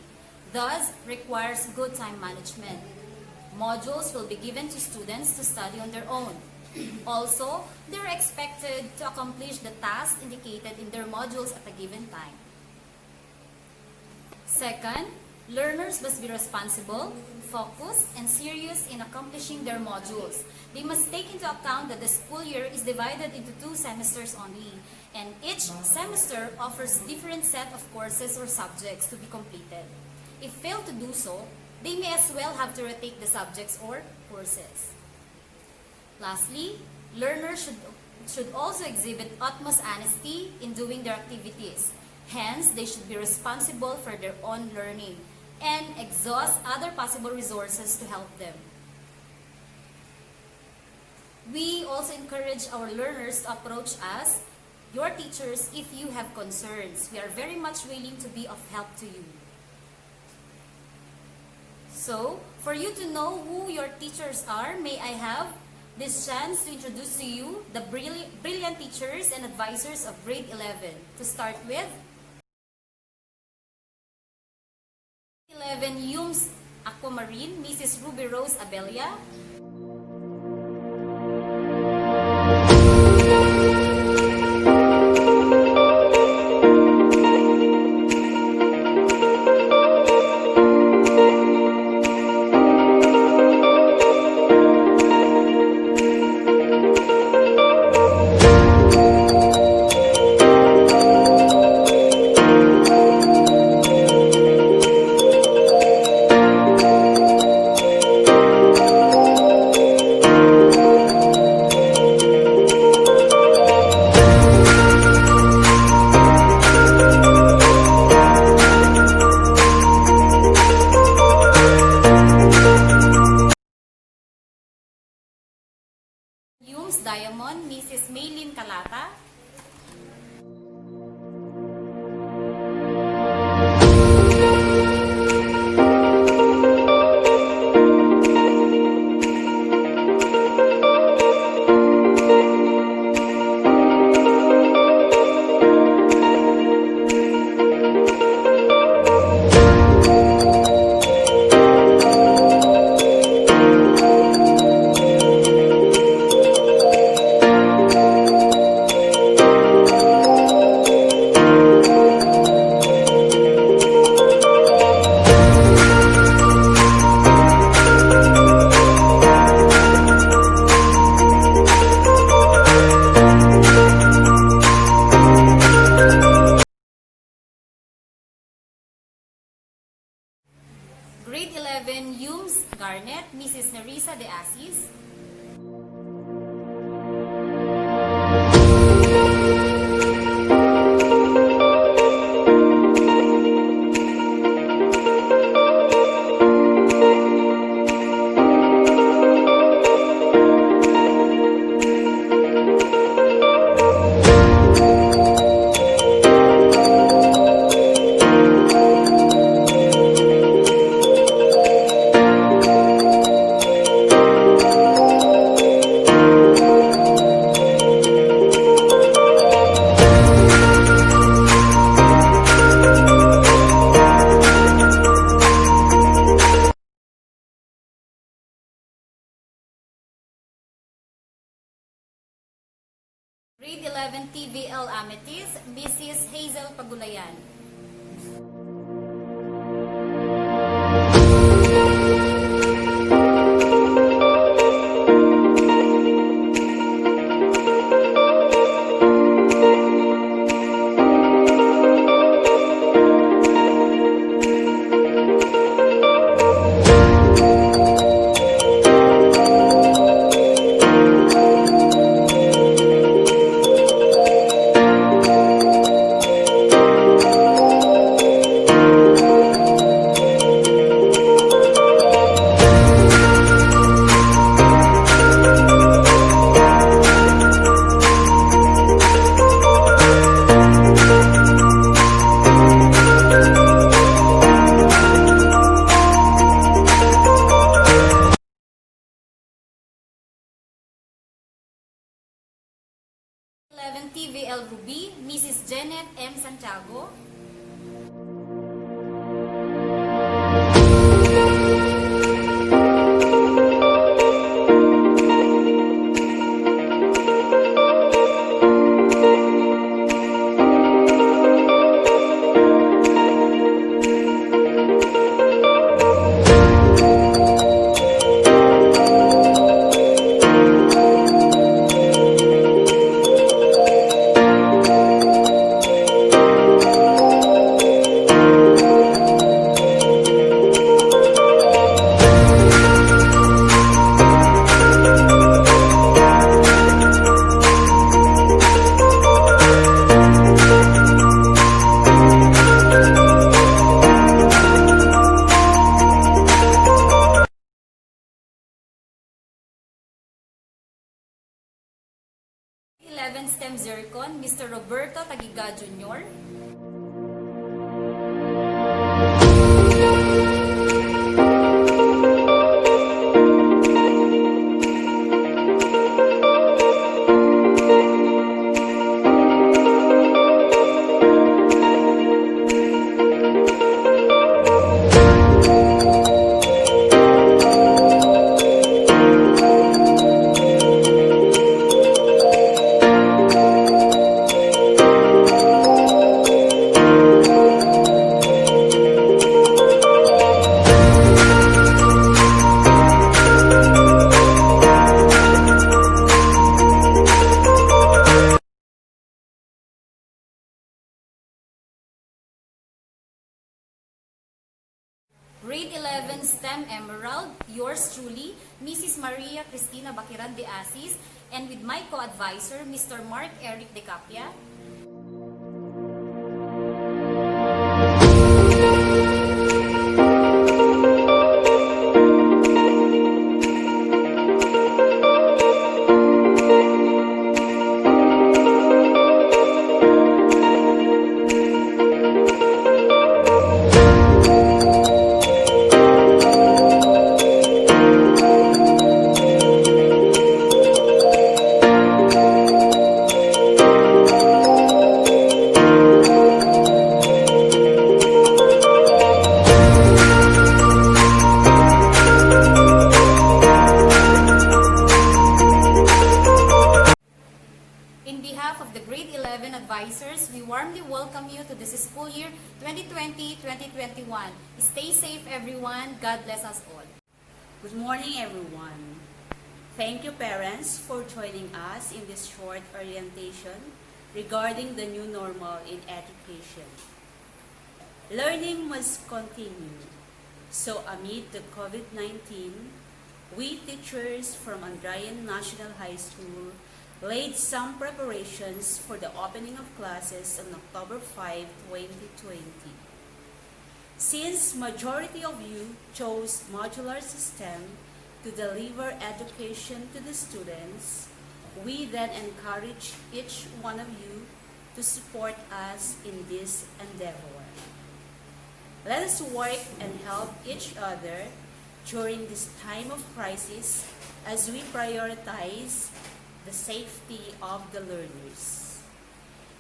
thus requires good time management. Modules will be given to students to study on their own. Also, they are expected to accomplish the tasks indicated in their modules at a given time. Second, learners must be responsible, focused, and serious in accomplishing their modules. They must take into account that the school year is divided into 2 semesters only, and each semester offers different set of courses or subjects to be completed. If failed to do so, they may as well have to retake the subjects or courses. Lastly, learners should also exhibit utmost honesty in doing their activities. Hence, they should be responsible for their own learning and exhaust other possible resources to help them. We also encourage our learners to approach us, your teachers, if you have concerns. We are very much willing to be of help to you. So, for you to know who your teachers are, may I have this chance to introduce to you the brilliant teachers and advisors of grade 11. To start with, 11 Yums Aquamarine, Mrs. Ruby Rose Abelia. Yums Diamond, Mrs. Maylin Calata. Grade 11 Yums Garnet, Mrs. Nerissa De Asis. Grade 11 TVL Amethyst, Mrs. Hazel Pagulayan. TVL Ruby, Mrs. Janet M. Santiago. STEM Zircon, Mr. Roberto Tagiga Jr. Grade 11 STEM Emerald, yours truly, Mrs. Maria Cristina Baquiran de Asis, and with my co-advisor, Mr. Mark Eric De Capia. In behalf of the Grade 11 advisors, we warmly welcome you to this school year 2020-2021. Stay safe, everyone. God bless us all. Good morning, everyone. Thank you, parents, for joining us in this short orientation regarding the new normal in education. Learning must continue. So, amid the COVID-19, we teachers from Andarayan National High School laid some preparations for the opening of classes on October 5, 2020. Since majority of you chose modular system to deliver education to the students, we then encourage each one of you to support us in this endeavor. Let us work and help each other during this time of crisis as we prioritize the safety of the learners.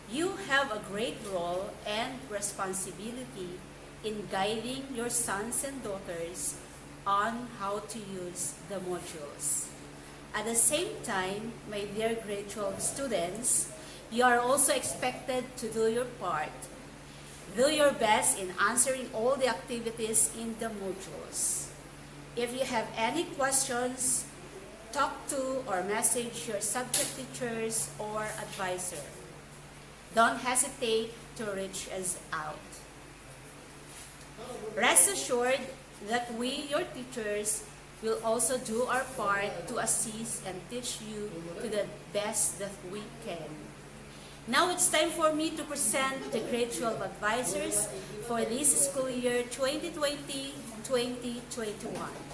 You have a great role and responsibility in guiding your sons and daughters on how to use the modules. At the same time, my dear grade 12 students, You are also expected to do your part. Do your best in answering all the activities in the modules. If you have any questions, talk to or message your subject teachers or advisor. Don't hesitate to reach us out. Rest assured that we, your teachers, will also do our part to assist and teach you to the best that we can. Now it's time for me to present the grade 12 advisors for this school year 2020-2021.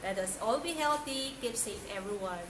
Let us all be healthy. Keep safe, everyone.